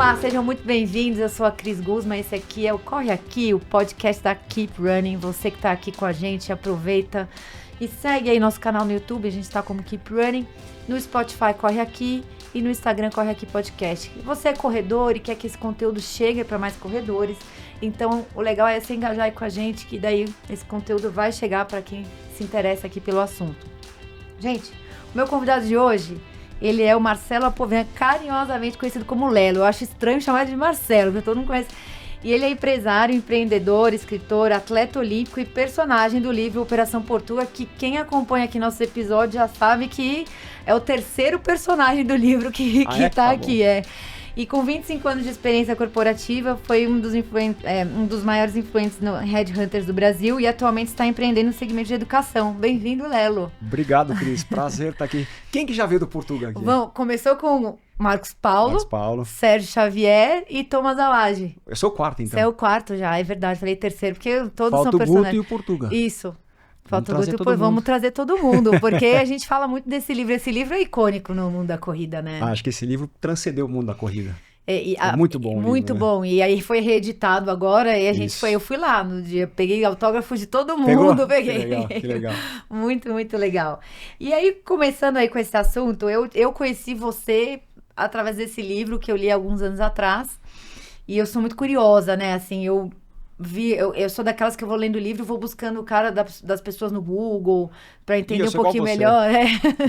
Olá, sejam muito bem-vindos. Eu sou a Cris Guzman. Esse aqui é o Corre Aqui, o podcast da Keep Running. Você que está aqui com a gente, aproveita e segue aí nosso canal no YouTube. A gente está como Keep Running. No Spotify, Corre Aqui. E no Instagram, Corre Aqui Podcast. Você é corredor e quer que esse conteúdo chegue para mais corredores. Então, o legal é se engajar aí com a gente, que daí esse conteúdo vai chegar para quem se interessa aqui pelo assunto. Gente, o meu convidado de hoje... ele é o Marcelo Apovian, carinhosamente conhecido como Lelo. Eu acho estranho chamar ele de Marcelo, porque todo mundo conhece. E ele é empresário, empreendedor, escritor, atleta olímpico e personagem do livro Operação Portuga, que quem acompanha aqui nosso episódio já sabe que é o terceiro personagem do livro que tá aqui. E com 25 anos de experiência corporativa, foi um dos maiores influentes no Headhunters do Brasil e atualmente está empreendendo no segmento de educação. Bem-vindo, Lelo. Obrigado, Cris. Prazer estar aqui. Quem que já veio do Portuga aqui? Bom, começou com Marcos Paulo, Sérgio Xavier e Thomas Alage. Eu sou o quarto, então. Você é o quarto já, é verdade. Falei terceiro, porque todos Falta são personagens. Falta o Guto e o Portuga. Isso. Falta o Guto e depois vamos trazer todo mundo, porque a gente fala muito desse livro. Esse livro é icônico no mundo da corrida, né? Acho que esse livro transcendeu o mundo da corrida. É muito bom. Muito livro, bom. Né? E aí foi reeditado agora e a gente eu fui lá no dia, peguei autógrafos de todo mundo. Peguei. Que legal. Muito, muito legal. E aí, começando aí com esse assunto, eu conheci você através desse livro que eu li alguns anos atrás. E eu sou muito curiosa, né? Assim, eu sou daquelas que eu vou lendo o livro e vou buscando o cara das pessoas no Google para entender um pouquinho melhor.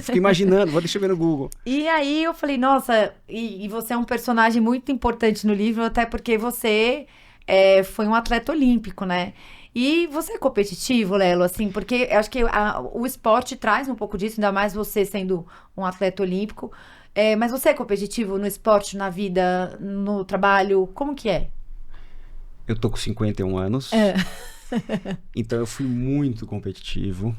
Fico imaginando, deixa eu ver no Google. E aí eu falei, nossa, e você é um personagem muito importante no livro, até porque você foi um atleta olímpico, né? E você é competitivo, Lelo, assim, porque eu acho que o esporte traz um pouco disso, ainda mais você sendo um atleta olímpico. Mas você é competitivo no esporte, na vida, no trabalho? Como que é? Eu tô com 51 anos, então eu fui muito competitivo.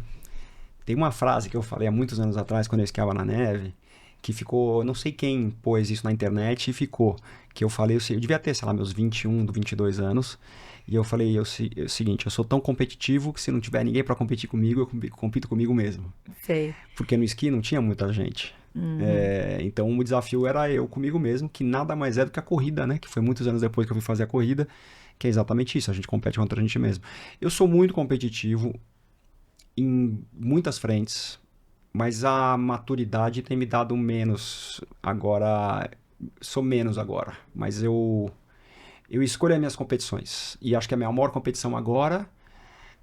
Tem uma frase que eu falei há muitos anos atrás, quando eu esquiava na neve, que ficou, não sei quem pôs isso na internet e ficou, que eu falei, eu devia ter, sei lá, meus 21, 22 anos, e eu falei o seguinte, eu sou tão competitivo que se não tiver ninguém para competir comigo, eu compito comigo mesmo. Sei. Porque no esqui não tinha muita gente. Uhum. Então o desafio era eu comigo mesmo, que nada mais é do que a corrida, né? Que foi muitos anos depois que eu fui fazer a corrida, que é exatamente isso, a gente compete contra a gente mesmo. Eu sou muito competitivo em muitas frentes, mas a maturidade tem me dado menos agora, sou menos agora, mas eu escolho as minhas competições, e acho que a minha maior competição agora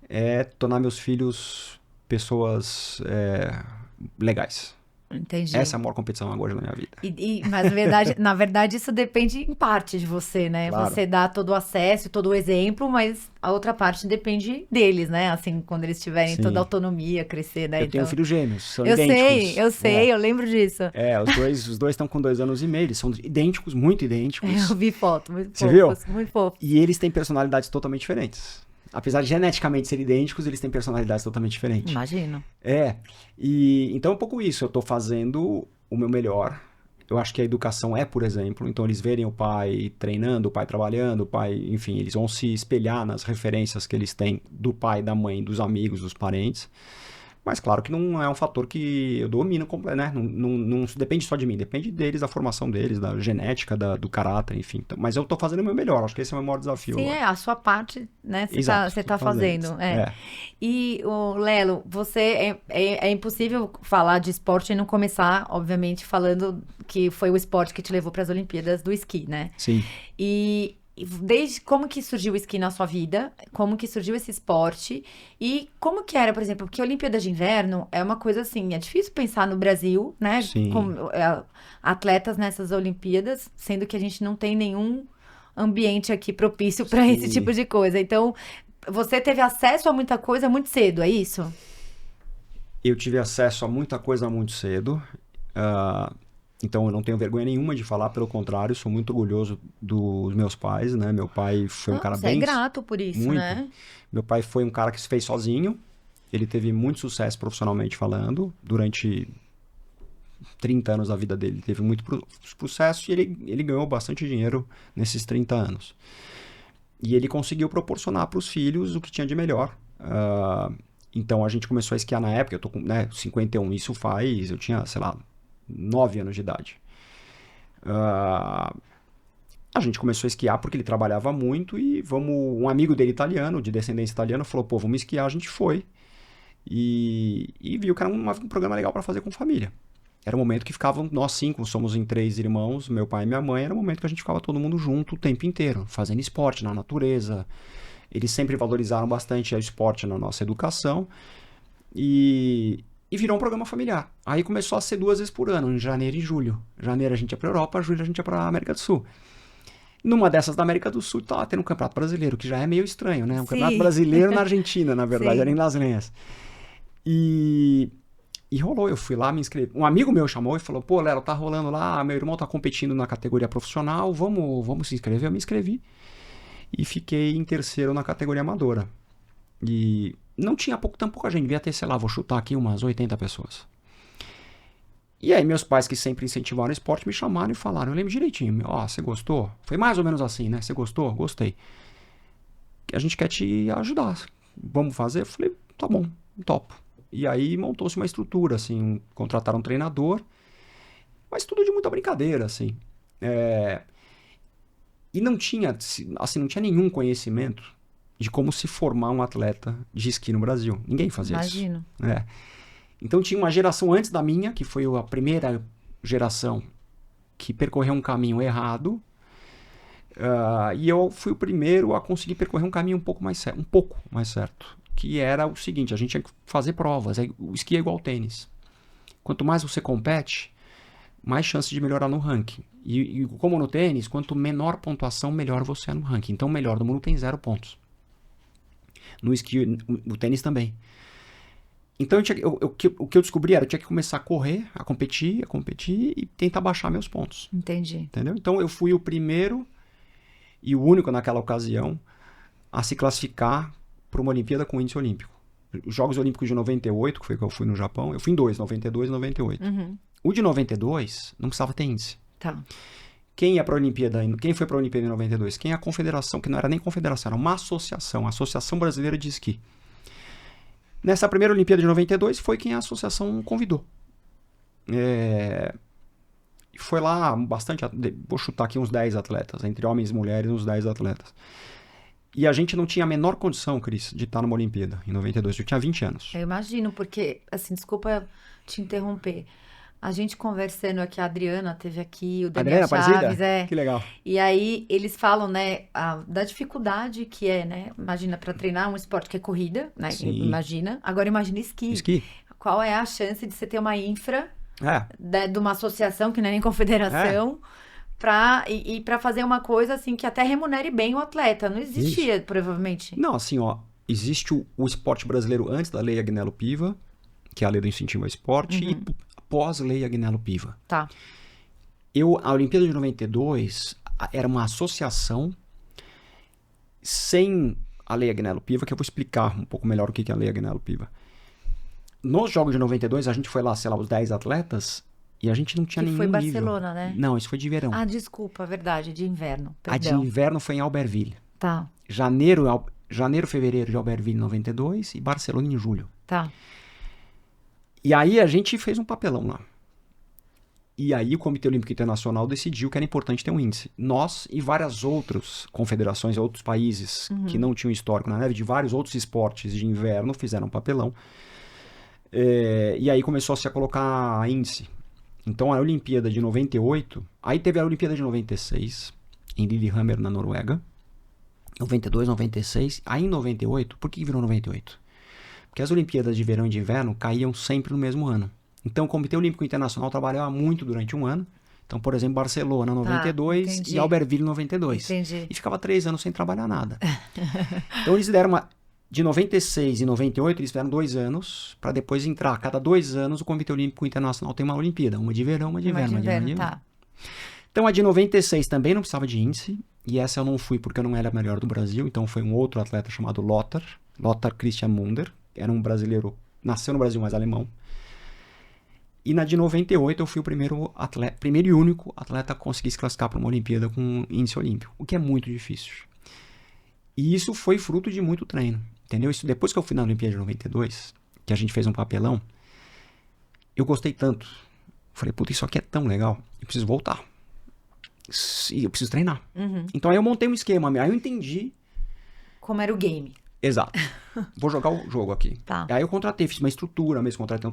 é tornar meus filhos pessoas legais. Entendi. Essa é a maior competição agora na minha vida. Mas na verdade isso depende em parte de você, né? Claro. Você dá todo o acesso, todo o exemplo, mas a outra parte depende deles, né? Assim, quando eles tiverem toda a autonomia, crescer, né? Eu tenho filhos gêmeos, são idênticos. Eu sei, eu lembro disso. Os dois estão com 2 anos e meio, eles são idênticos, muito idênticos. Eu vi foto, muito fofos. Você viu? Muito fofos. E eles têm personalidades totalmente diferentes. Apesar de geneticamente serem idênticos, eles têm personalidades totalmente diferentes. Imagino. Então é um pouco isso. Eu tô fazendo o meu melhor. Eu acho que a educação é, por exemplo. Então eles verem o pai treinando, o pai trabalhando, o pai... Enfim, eles vão se espelhar nas referências que eles têm do pai, da mãe, dos amigos, dos parentes. Mas claro que não é um fator que eu domino, né? Não depende só de mim, depende deles, da formação deles, da genética, do caráter, enfim. Então, mas eu tô fazendo o meu melhor, acho que esse é o meu maior desafio. Sim, a sua parte, né? Você tá fazendo. E, Lelo, você é impossível falar de esporte e não começar, obviamente, falando que foi o esporte que te levou para as Olimpíadas do esqui, né? Sim. E desde como que surgiu o esqui na sua vida, como que surgiu esse esporte e como que era, por exemplo, porque a Olimpíada de Inverno é uma coisa assim, é difícil pensar no Brasil, né, com atletas nessas Olimpíadas, sendo que a gente não tem nenhum ambiente aqui propício para esse tipo de coisa. Então, você teve acesso a muita coisa muito cedo, é isso? Eu tive acesso a muita coisa muito cedo. Então eu não tenho vergonha nenhuma de falar, pelo contrário, sou muito orgulhoso dos meus pais, né? Meu pai foi um cara bem... Você é grato por isso, muito. Né? Meu pai foi um cara que se fez sozinho, ele teve muito sucesso profissionalmente falando, durante 30 anos da vida dele, teve muito sucesso e ele ganhou bastante dinheiro nesses 30 anos. E ele conseguiu proporcionar para os filhos o que tinha de melhor. Então a gente começou a esquiar na época, eu tô com 51, isso eu tinha, sei lá, 9 anos de idade. A gente começou a esquiar porque ele trabalhava muito e um amigo dele italiano, de descendência italiana, falou, pô, vamos esquiar, a gente foi. E viu que era um programa legal para fazer com família. Era um momento que ficavam, nós 5, somos em 3 irmãos, meu pai e minha mãe, era um momento que a gente ficava todo mundo junto o tempo inteiro, fazendo esporte na natureza. Eles sempre valorizaram bastante o esporte na nossa educação e virou um programa familiar. Aí começou a ser 2 vezes por ano, em janeiro e julho. Janeiro a gente ia para a Europa, julho a gente ia para a América do Sul. Numa dessas da América do Sul, tá tendo um campeonato brasileiro, que já é meio estranho, né? Um campeonato brasileiro na Argentina, na verdade, era em Las Lenhas. E rolou, eu fui lá, me inscrevi. Um amigo meu chamou e falou, pô, Léo, tá rolando lá, meu irmão tá competindo na categoria profissional, vamos se inscrever. Eu me inscrevi e fiquei em terceiro na categoria amadora. E não tinha tão pouca gente, devia ter, sei lá, vou chutar aqui umas 80 pessoas. E aí meus pais, que sempre incentivaram o esporte, me chamaram e falaram, eu lembro direitinho, ó, você gostou? Foi mais ou menos assim, né? Você gostou? Gostei. A gente quer te ajudar, vamos fazer? Eu falei, tá bom, topo. E aí montou-se uma estrutura, assim, contrataram um treinador, mas tudo de muita brincadeira, assim. E não tinha, assim, não tinha nenhum conhecimento de como se formar um atleta de esqui no Brasil. Ninguém fazia isso. Imagino. Então tinha uma geração antes da minha, que foi a primeira geração que percorreu um caminho errado, e eu fui o primeiro a conseguir percorrer um caminho um pouco mais certo. Que era o seguinte, a gente tinha que fazer provas. O esqui é igual ao tênis. Quanto mais você compete, mais chance de melhorar no ranking. E como no tênis, quanto menor pontuação, melhor você é no ranking. Então o melhor do mundo tem 0 pontos. No esqui, no tênis também. Então o que eu descobri era que eu tinha que começar a correr, a competir e tentar baixar meus pontos. Entendi. Entendeu? Então eu fui o primeiro e o único naquela ocasião a se classificar para uma Olimpíada com índice olímpico. Os Jogos Olímpicos de 98, que foi que eu fui no Japão, eu fui em 2, 92 e 98. Uhum. O de 92 não precisava ter índice. Tá. Quem foi para a Olimpíada em 92? Quem é a confederação, que não era nem confederação, era uma associação, a Associação Brasileira de Esqui. Nessa primeira Olimpíada de 92 foi quem a associação convidou. Foi lá bastante, vou chutar aqui uns 10 atletas, entre homens e mulheres, uns 10 atletas. E a gente não tinha a menor condição, Cris, de estar numa Olimpíada em 92. Eu tinha 20 anos. Eu imagino, porque, assim, desculpa te interromper. A gente conversando aqui, a Adriana teve aqui, o Daniel Chaves, Que legal. E aí eles falam, né, da dificuldade que é, né? Imagina, para treinar um esporte que é corrida, né? Sim. Imagina. Agora imagina esqui. Esqui. Qual é a chance de você ter uma infra de uma associação, que não é nem confederação, para fazer uma coisa assim que até remunere bem o atleta? Não existia, provavelmente. Não, assim, ó, existe o esporte brasileiro antes da Lei Agnello Piva, que é a lei do incentivo ao esporte, e pós-lei Agnello Piva. Tá. A Olimpíada de 92 era uma associação sem a lei Agnello Piva, que eu vou explicar um pouco melhor o que é a lei Agnello Piva. Nos Jogos de 92, a gente foi lá, sei lá, os 10 atletas, e a gente não tinha nenhum nível. Foi Barcelona, né? Não, isso foi de verão. Ah, desculpa, verdade, de inverno, perdão. A de inverno foi em Albertville. Tá. Janeiro, fevereiro de Albertville, 92, e Barcelona em julho. Tá. E aí a gente fez um papelão lá. E aí o Comitê Olímpico Internacional decidiu que era importante ter um índice. Nós e várias outras confederações, outros países que não tinham histórico na neve, de vários outros esportes de inverno, fizeram um papelão. E aí começou a se colocar índice. Então a Olimpíada de 98, aí teve a Olimpíada de 96, em Lillehammer, na Noruega. 92, 96, aí em 98, por que virou 98? Porque as Olimpíadas de verão e de inverno caíam sempre no mesmo ano. Então o Comitê Olímpico Internacional trabalhava muito durante um ano. Então, por exemplo, Barcelona 92 e Albertville 92. Entendi. E ficava 3 anos sem trabalhar nada. Então eles deram de 96 e 98, eles fizeram 2 anos, para depois entrar. A cada 2 anos o Comitê Olímpico Internacional tem uma Olimpíada. Uma de verão, uma de inverno. Uma de inverno. Tá. Então a de 96 também não precisava de índice. E essa eu não fui porque eu não era a melhor do Brasil. Então foi um outro atleta chamado Lothar Christian Munder. Era um brasileiro, nasceu no Brasil, mas alemão. E na de 98 eu fui o primeiro e único atleta a conseguir se classificar para uma Olimpíada com índice olímpico, o que é muito difícil. E isso foi fruto de muito treino, entendeu? Isso depois que eu fui na Olimpíada de 92, que a gente fez um papelão, eu gostei tanto. Falei, puta, isso aqui é tão legal, eu preciso voltar. eu preciso treinar. Então aí eu montei um esquema, aí eu entendi. Como era o game. Exato. Vou jogar o jogo aqui. Tá. Aí eu contratei, fiz uma estrutura mesmo, contratei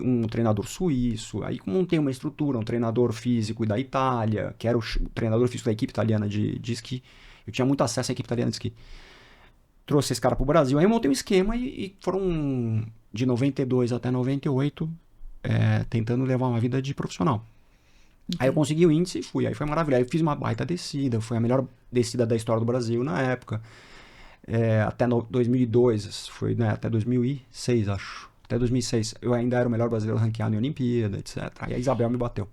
um treinador suíço, aí montei uma estrutura, um treinador físico da Itália, que era o treinador físico da equipe italiana de esqui. Eu tinha muito acesso à equipe italiana de esqui. Trouxe esse cara pro Brasil, aí eu montei um esquema e foram de 92 até 98 tentando levar uma vida de profissional. Aí eu consegui o índice e fui, aí foi maravilhoso. Aí eu fiz uma baita descida, foi a melhor descida da história do Brasil na época. Até 2002, foi até 2006, acho. Até 2006, eu ainda era o melhor brasileiro ranqueado em Olimpíada, etc. Aí a Isabel me bateu.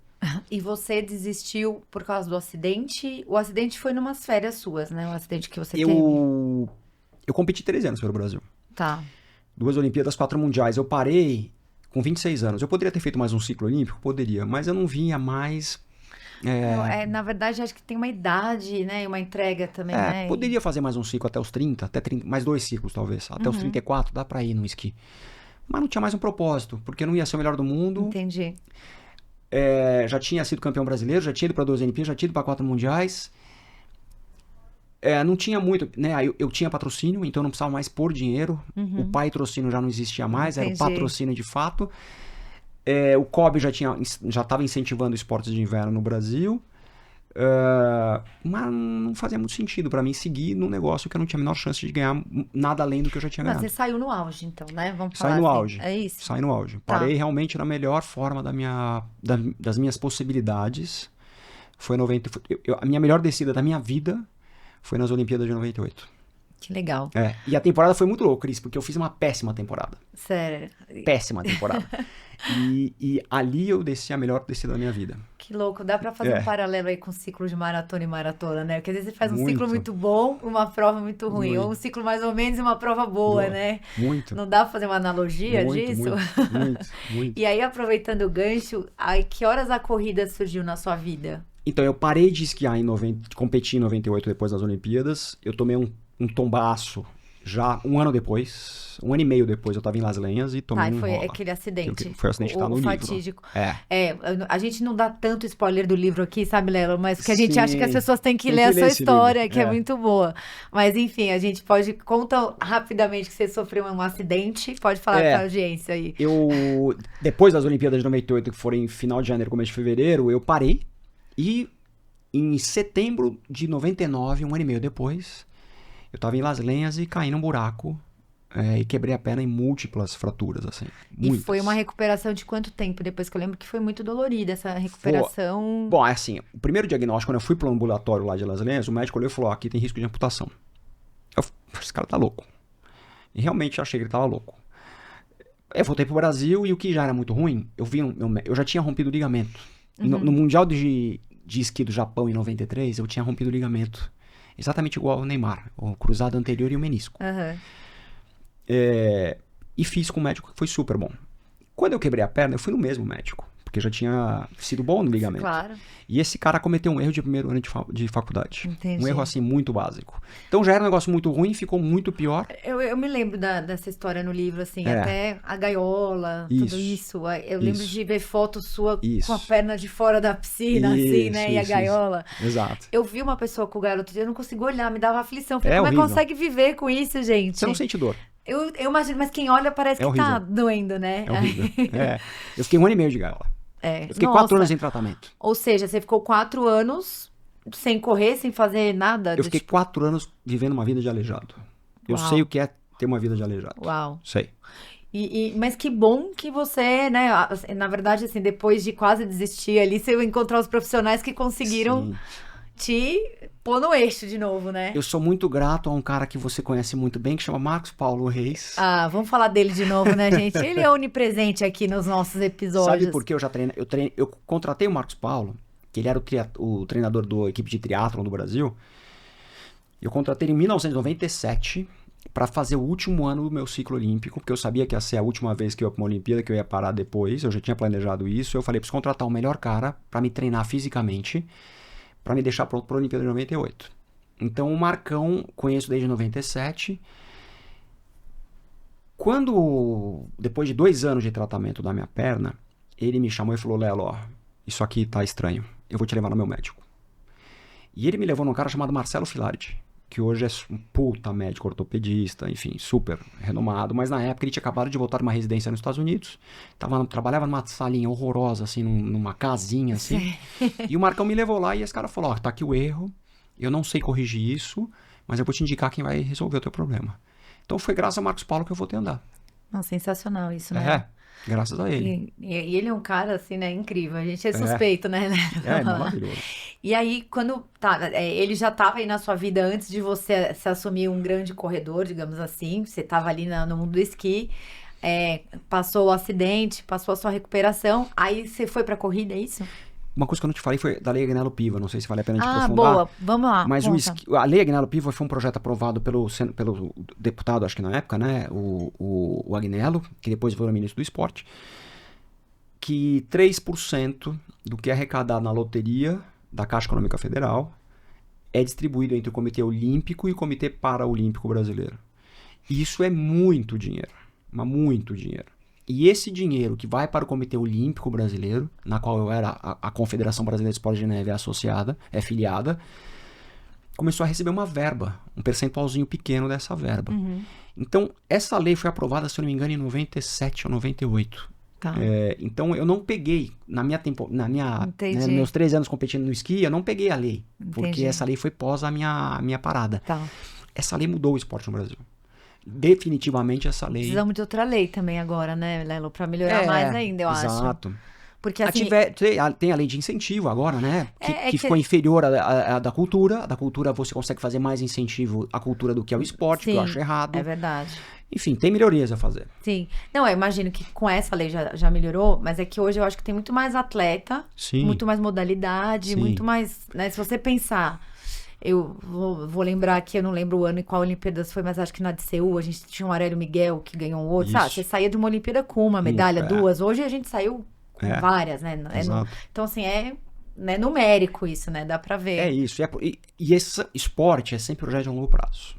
E você desistiu por causa do acidente? O acidente foi numas férias suas, né? O acidente que você teve. Eu competi 13 anos pelo Brasil. Tá. 2 Olimpíadas, 4 Mundiais. Eu parei com 26 anos. Eu poderia ter feito mais um ciclo olímpico? Poderia. Mas eu não vinha mais... Na verdade, acho que tem uma idade, né? E uma entrega também, né? Poderia fazer mais um ciclo até os 30, mais 2 ciclos talvez. Até os 34, dá pra ir no esqui. Mas não tinha mais um propósito, porque eu não ia ser o melhor do mundo. Entendi. Já tinha sido campeão brasileiro, já tinha ido pra 2 Olimpíadas, já tinha ido pra 4 Mundiais. Não tinha muito, né? Eu tinha patrocínio, então eu não precisava mais pôr dinheiro. O patrocínio já não existia mais, era o patrocínio de fato. O COB já estava incentivando esportes de inverno no Brasil. Mas não fazia muito sentido para mim seguir num negócio que eu não tinha a menor chance de ganhar nada além do que eu já tinha ganhado. Você saiu no auge, então, né? Vamos falar Saí no assim. auge. É isso? Saí no auge. Tá. Parei realmente na melhor forma das minhas possibilidades. Foi 90. A minha melhor descida da minha vida foi nas Olimpíadas de 98. Que legal. E a temporada foi muito louca, Cris, porque eu fiz uma péssima temporada. Sério. Péssima temporada. E ali eu desci a melhor descida da minha vida. Que louco. Dá pra fazer um paralelo aí com ciclo de maratona e maratona, né? Porque às vezes você faz um Muito. ciclo muito bom, uma prova muito ruim. Muito. Ou um ciclo mais ou menos e uma prova boa, né? Muito. Não dá pra fazer uma analogia disso? Muito. E aí, aproveitando o gancho, que horas a corrida surgiu na sua vida? Então, eu parei de esquiar competir em 98 depois das Olimpíadas. Eu tomei um tombaço já um ano depois, 1 ano e meio depois, eu tava em Las Lenhas e tomei um Foi rola. aquele acidente. Foi o acidente que tá no livro. Fatídico. A gente não dá tanto spoiler do livro aqui, sabe, Lelo? Mas porque a gente acha que as pessoas têm que ler a sua história, que é muito boa. Mas enfim, a gente conta rapidamente que você sofreu um acidente. Pode falar pra audiência aí. Depois das Olimpíadas de 98, que foram em final de janeiro, começo de fevereiro, eu parei e em setembro de 99, 1 ano e meio depois, eu tava em Las Lenhas e caí num buraco e quebrei a perna em múltiplas fraturas, assim. Muitas. E foi uma recuperação de quanto tempo? Depois que eu lembro que foi muito dolorida essa recuperação. Bom, assim, o primeiro diagnóstico, quando eu fui pro ambulatório lá de Las Lenhas, o médico olhou e falou, aqui tem risco de amputação. Esse cara tá louco. E realmente eu achei que ele tava louco. Eu voltei pro Brasil e o que já era muito ruim, eu já tinha rompido o ligamento. No Mundial de esqui do Japão em 93, eu tinha rompido o ligamento. Exatamente igual ao Neymar, o cruzado anterior e o menisco. E fiz com um médico que foi super bom. Quando eu quebrei a perna, eu fui no mesmo médico, porque já tinha sido bom no ligamento. Claro. E esse cara cometeu um erro de primeiro ano de faculdade. Entendi. Um erro, assim, muito básico. Então já era um negócio muito ruim, ficou muito pior. Eu me lembro dessa história no livro, assim, até a gaiola, tudo isso. Eu lembro de ver fotos sua com a perna de fora da piscina, assim, né? E a gaiola. Exato. Eu vi uma pessoa com o garoto, eu não consigo olhar, me dava aflição. Falei, como horrível. é que consegue viver com isso, gente? Você não sente dor. Eu imagino, mas quem olha parece que horrível. tá doendo, né? É horrível. Eu fiquei 1 ano e meio de gaiola. Eu fiquei 4 anos em tratamento. Ou seja, você ficou 4 anos sem correr, sem fazer nada? Eu fiquei 4 anos vivendo uma vida de aleijado. Eu sei o que é ter uma vida de aleijado. Uau. Sei. Mas que bom que você, né? Na verdade, assim, depois de quase desistir ali, você encontrou os profissionais que conseguiram te pôr no eixo de novo, né? Eu sou muito grato a um cara que você conhece muito bem, que chama Marcos Paulo Reis. Vamos falar dele de novo, né, gente? Ele é onipresente aqui nos nossos episódios. Sabe por que eu contratei o Marcos Paulo, que ele era o treinador da equipe de triatlon do Brasil. Eu contratei ele em 1997 para fazer o último ano do meu ciclo olímpico, porque eu sabia que ia ser a última vez que eu ia para uma Olimpíada, que eu ia parar depois. Eu já tinha planejado isso. Eu falei, preciso contratar o melhor cara para me treinar fisicamente, para me deixar pronto para a Olimpíada de 98. Então o Marcão conheço desde 97. Depois de 2 anos de tratamento da minha perna, ele me chamou e falou, Lelo, isso aqui tá estranho, eu vou te levar no meu médico. E ele me levou num cara chamado Marcelo Filardi, que hoje é um puta médico ortopedista, enfim, super renomado, mas na época ele tinha acabado de voltar de uma residência nos Estados Unidos, trabalhava numa salinha horrorosa, assim, numa casinha, assim, e o Marcão me levou lá e esse cara falou, ó, tá aqui o erro, eu não sei corrigir isso, mas eu vou te indicar quem vai resolver o teu problema. Então foi graças a Marcos Paulo que eu voltei a andar. Não, sensacional isso, né? Graças a ele. E ele é um cara, assim, né, incrível. A gente é suspeito, né? É maravilhoso. E aí, quando... ele já estava aí na sua vida antes de você se assumir um grande corredor, digamos assim. Você estava ali no mundo do esqui. Passou o acidente, passou a sua recuperação. Aí você foi pra corrida, é isso? Uma coisa que eu não te falei foi da Lei Agnello Piva, não sei se vale a pena te aprofundar. Boa, vamos lá. Mas a Lei Agnello Piva foi um projeto aprovado pelo deputado, acho que na época, né, o Agnello, que depois foi o ministro do esporte, que 3% do que é arrecadado na loteria da Caixa Econômica Federal é distribuído entre o Comitê Olímpico e o Comitê Paraolímpico Brasileiro. Isso é muito dinheiro, mas muito dinheiro. E esse dinheiro que vai para o Comitê Olímpico Brasileiro, na qual eu era a Confederação Brasileira de Esporte de Neve associada, filiada, começou a receber uma verba, um percentualzinho pequeno dessa verba. Uhum. Então, essa lei foi aprovada, se eu não me engano, em 97 ou 98. Tá. Então, eu não peguei, nos meus 3 anos competindo no esqui, eu não peguei a lei. Entendi. Porque essa lei foi pós a minha parada. Tá. Essa lei mudou o esporte no Brasil. Definitivamente essa lei... Precisamos de outra lei também agora, né, Lelo? Pra melhorar mais ainda, eu acho. Exato. Porque assim... Tem a lei de incentivo agora, né? Que ficou inferior à da cultura. Da cultura você consegue fazer mais incentivo à cultura do que ao esporte, que eu acho errado. É verdade. Enfim, tem melhorias a fazer. Sim. Não, eu imagino que com essa lei já melhorou, mas é que hoje eu acho que tem muito mais atleta, muito mais modalidade, muito mais, né? Se você pensar... Eu vou lembrar aqui, eu não lembro o ano e qual Olimpíadas foi, mas acho que na de Seul a gente tinha um Aurélio Miguel que ganhou um outro. Sabe, você saía de uma Olimpíada com uma medalha, duas. Hoje a gente saiu com várias, né? Então, assim, né, numérico isso, né? Dá pra ver. É isso. E esse esporte é sempre projeto de longo prazo.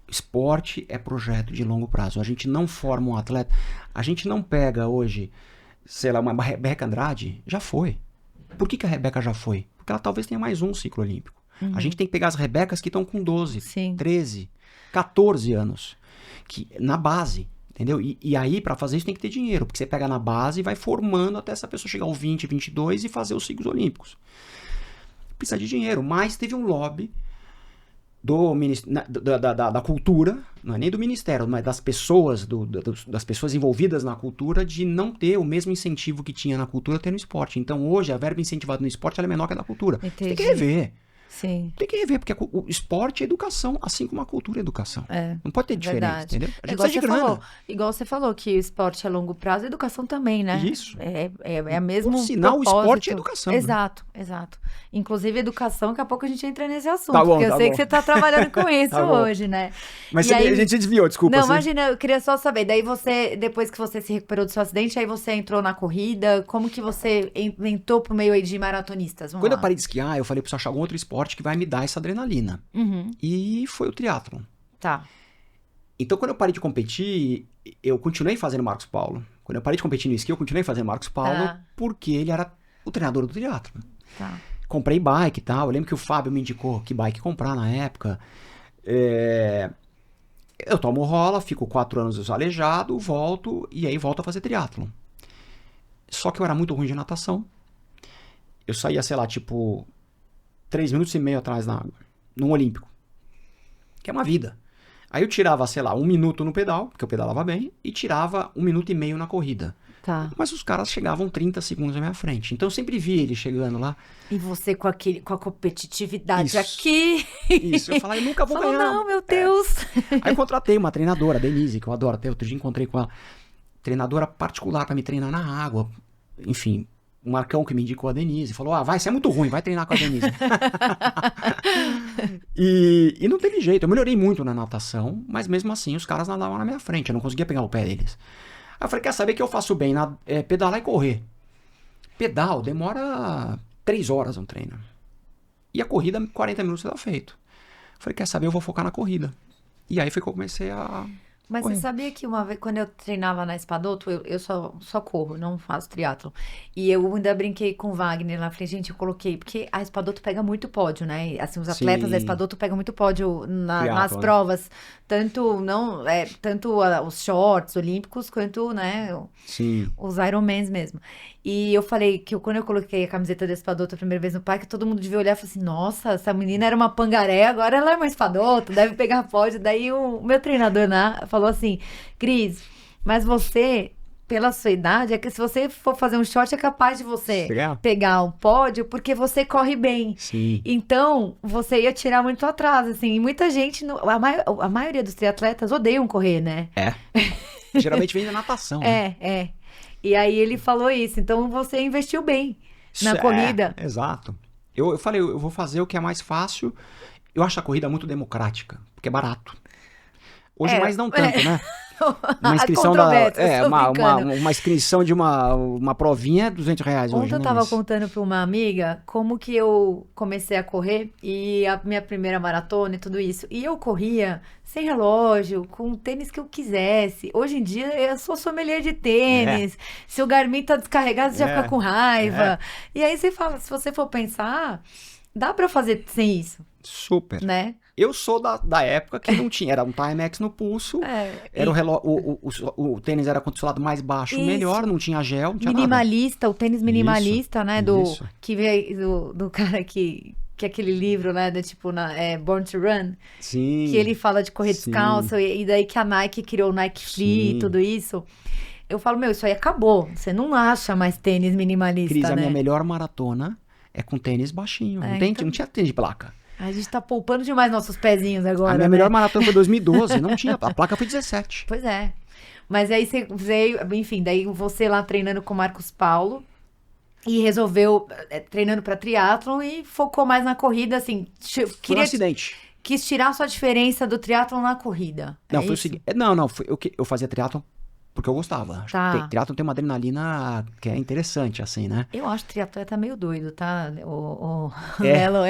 Esporte é projeto de longo prazo. A gente não forma um atleta. A gente não pega hoje, sei lá, uma Rebeca Andrade. Já foi. Por que a Rebeca já foi? Porque ela talvez tenha mais um ciclo olímpico. Uhum. A gente tem que pegar as Rebecas que estão com 12, 13, 14 anos, na base, entendeu? E aí, para fazer isso, tem que ter dinheiro, porque você pega na base e vai formando até essa pessoa chegar aos 20, 22 e fazer os ciclos olímpicos. Precisa de dinheiro, mas teve um lobby da cultura, não é nem do ministério, mas das pessoas, das pessoas envolvidas na cultura, de não ter o mesmo incentivo que tinha na cultura ter no esporte. Então, hoje, a verba incentivada no esporte ela é menor que a da cultura. Entendi. Você tem que rever. Sim. Tem que rever, porque o esporte é educação, assim como a cultura é educação. Não pode ter diferença, entendeu? A gente precisa de grana. Igual você falou que o esporte é longo prazo, a educação também, né? Isso. É a mesma Por sinal, o esporte é educação. Exato, exato. Inclusive, educação, daqui a pouco a gente entra nesse assunto. Tá bom, porque eu sei que você está trabalhando com isso hoje, né? Mas a gente se desviou, desculpa. Não, imagina, eu queria só saber. Daí você, depois que você se recuperou do seu acidente, aí você entrou na corrida. Como que você inventou pro meio aí de maratonistas? Quando eu parei de esquiar, eu falei, preciso achar algum outro esporte que vai me dar essa adrenalina. Uhum. E foi o triatlon. Tá. Então, quando eu parei de competir, eu continuei fazendo Marcos Paulo. Quando eu parei de competir no esqui, eu continuei fazendo Marcos Paulo, porque ele era o treinador do triatlon. Tá. Comprei bike e tal. Eu lembro que o Fábio me indicou que bike comprar na época. Eu tomo rola, fico 4 anos aleijado, volto e aí volto a fazer triatlon. Só que eu era muito ruim de natação. Eu saía, sei lá, tipo 3 minutos e meio atrás na água, num olímpico. Que é uma vida. Aí eu tirava, sei lá, 1 minuto no pedal, porque eu pedalava bem, e tirava 1 minuto e meio na corrida. Tá. Mas os caras chegavam 30 segundos à minha frente. Então eu sempre vi ele chegando lá. E você com a competitividade aqui. Isso, eu falava, eu nunca vou ganhar. Não, meu Deus. Aí eu contratei uma treinadora, a Denise, que eu adoro. Até outro dia encontrei com ela. Treinadora particular para me treinar na água. Enfim, o Marcão que me indicou a Denise. Falou, você é muito ruim, vai treinar com a Denise. e não teve jeito. Eu melhorei muito na natação, mas mesmo assim os caras nadavam na minha frente. Eu não conseguia pegar o pé deles. Aí eu falei, quer saber que eu faço bem? Pedalar e correr. Pedal demora 3 horas um treino. E a corrida, 40 minutos já tá feito. Eu falei, quer saber? Eu vou focar na corrida. E aí foi que eu comecei a Mas você sabia que uma vez, quando eu treinava na Espadoto, eu só corro, não faço triatlon. E eu ainda brinquei com o Wagner lá, falei, gente, eu coloquei, porque a Espadoto pega muito pódio, né? E, assim, os atletas da Espadoto pegam muito pódio nas Triatlon, né? provas, tanto os shorts olímpicos, quanto, né, Sim. os Ironmans mesmo. E eu falei que quando eu coloquei a camiseta da Espadoto a primeira vez no parque, todo mundo devia olhar e falar assim, nossa, essa menina era uma pangaré, agora ela é uma Espadoto, deve pegar pódio. Daí o meu treinador falou assim, Cris, mas você, pela sua idade, é que se você for fazer um short, é capaz de você pegar um pódio, porque você corre bem. Sim. Então, você ia tirar muito atrás, assim. E muita gente, a maioria dos triatletas odeiam correr, né? É. Geralmente vem da natação, né? É. E aí ele falou isso. Então, você investiu bem na corrida. Exato. Eu falei, eu vou fazer o que é mais fácil. Eu acho a corrida muito democrática, porque é barato. Hoje mais não tanto, né? Uma inscrição uma inscrição de uma provinha é R$200 hoje. Ontem eu tava contando pra uma amiga como que eu comecei a correr e a minha primeira maratona e tudo isso. E eu corria sem relógio, com o tênis que eu quisesse. Hoje em dia eu sou sommelier de tênis. Se o Garmin tá descarregado, você já fica com raiva. E aí você fala, se você for pensar, dá pra fazer sem isso. Super. Né? Eu sou da época que não tinha, era um Timex no pulso, era o tênis era com o lado mais baixo, melhor, não tinha gel, não tinha minimalista, nada. O tênis minimalista, né, que veio do cara que aquele livro, né, Born to Run, sim, que ele fala de correr descalço, e daí que a Nike criou o Nike Free e tudo isso. Eu falo, isso aí acabou, você não acha mais tênis minimalista, Cris, né? a minha melhor maratona é com tênis baixinho, não tinha tênis de placa. A gente tá poupando demais nossos pezinhos agora, A minha melhor maratona foi 2012, não tinha, a placa foi 17. Pois é. Mas aí você veio, enfim, daí você lá treinando com o Marcos Paulo e resolveu, treinando pra triatlon e focou mais na corrida, assim. Foi um acidente. Quis tirar a sua diferença do triatlon na corrida. Não, foi o seguinte, eu fazia triatlon porque eu gostava. Triatlon tem uma adrenalina que é interessante, assim, né? Eu acho que o triatleta meio doido, tá? O Lelo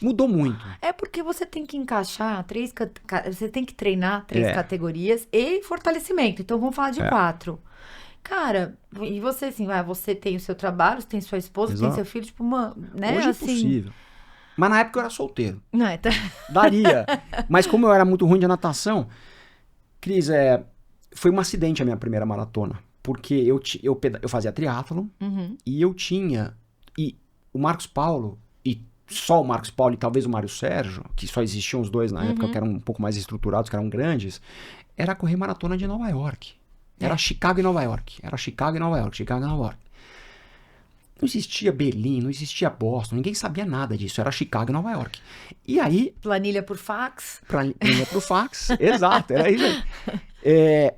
mudou muito. É porque você tem que encaixar você tem que treinar 3 categorias e fortalecimento. Então, vamos falar de 4. Cara, e você assim, você tem o seu trabalho, você tem sua esposa, tem seu filho, né? Hoje assim... é possível. Mas na época eu era solteiro. Não, Daria. Mas como eu era muito ruim de natação, Cris, foi um acidente a minha primeira maratona. Porque eu fazia triatlon e eu tinha... E o Marcos Paulo só o Marcos Paulo e talvez o Mário Sérgio, que só existiam os dois na época, que eram um pouco mais estruturados, que eram grandes, era correr maratona de Nova York. Era Chicago e Nova York. Não existia Berlim, não existia Boston, ninguém sabia nada disso, era Chicago e Nova York. E aí... Planilha por fax. Exato, era isso aí.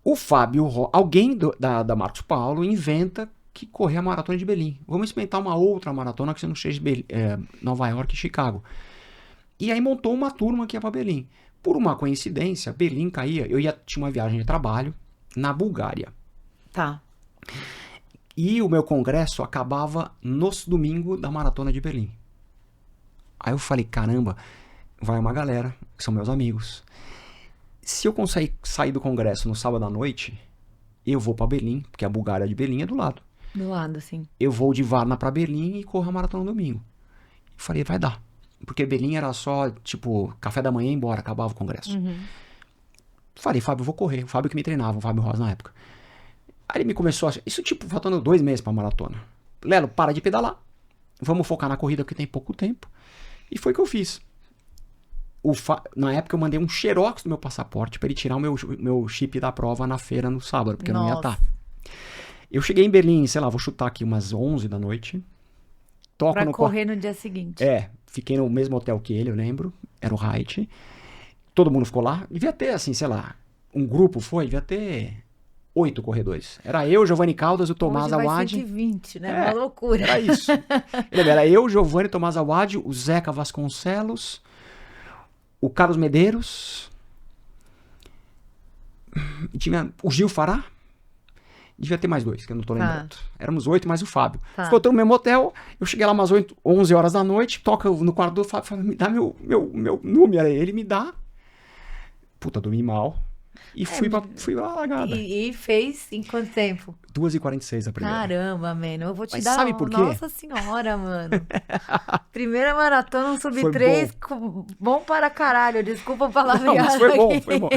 O Fábio, alguém da Marcos Paulo inventa que correr a maratona de Berlim. Vamos experimentar uma outra maratona que você não seja Nova York e Chicago. E aí montou uma turma que ia para Berlim. Por uma coincidência, Berlim caía. Tinha uma viagem de trabalho na Bulgária. Tá. E o meu congresso acabava no domingo da maratona de Berlim. Aí eu falei, caramba, vai uma galera, que são meus amigos. Se eu conseguir sair do congresso no sábado à noite, eu vou para Berlim, porque a Bulgária de Berlim é do lado. Do lado, sim. Eu vou de Varna para Berlim e corro a maratona no domingo. Eu falei, vai dar. Porque Berlim era só, café da manhã e embora, acabava o congresso. Falei, Fábio, eu vou correr. O Fábio que me treinava, o Fábio Rosa na época. Aí ele me começou isso faltando 2 meses pra maratona. Lelo, para de pedalar. Vamos focar na corrida porque tem pouco tempo. E foi o que eu fiz. Na época eu mandei um xerox do meu passaporte pra ele tirar o meu chip da prova na feira no sábado, porque eu não ia estar. Eu cheguei em Berlim, sei lá, vou chutar aqui umas 11 da noite. Pra correr no dia seguinte. Fiquei no mesmo hotel que ele, eu lembro. Era o Hyatt. Todo mundo ficou lá. Devia ter, assim, sei lá, um grupo devia ter 8 corredores. Era eu, Giovanni Caldas, o Tomás Awad. 120, né? Uma loucura. Era isso. Era eu, Giovanni, Tomás Awad, o Zeca Vasconcelos, o Carlos Medeiros, tinha o Gil Fará. Devia ter mais 2, que eu não tô lembrando. Éramos 8, mais o Fábio. Ficou todo no mesmo hotel. Eu cheguei lá umas 11 horas da noite, toca no quarto do Fábio, fala, me dá meu número. Ele me dá. Puta, dormi mal. E fui pra largada. E fez em quanto tempo? 2h46 a primeira. Caramba, mano. Eu vou te Mas dar... sabe por quê? Nossa senhora, mano. Primeira maratona, um sub Foi 3, bom para caralho. Desculpa a palavreada. Não, mas foi bom, aqui. foi bom.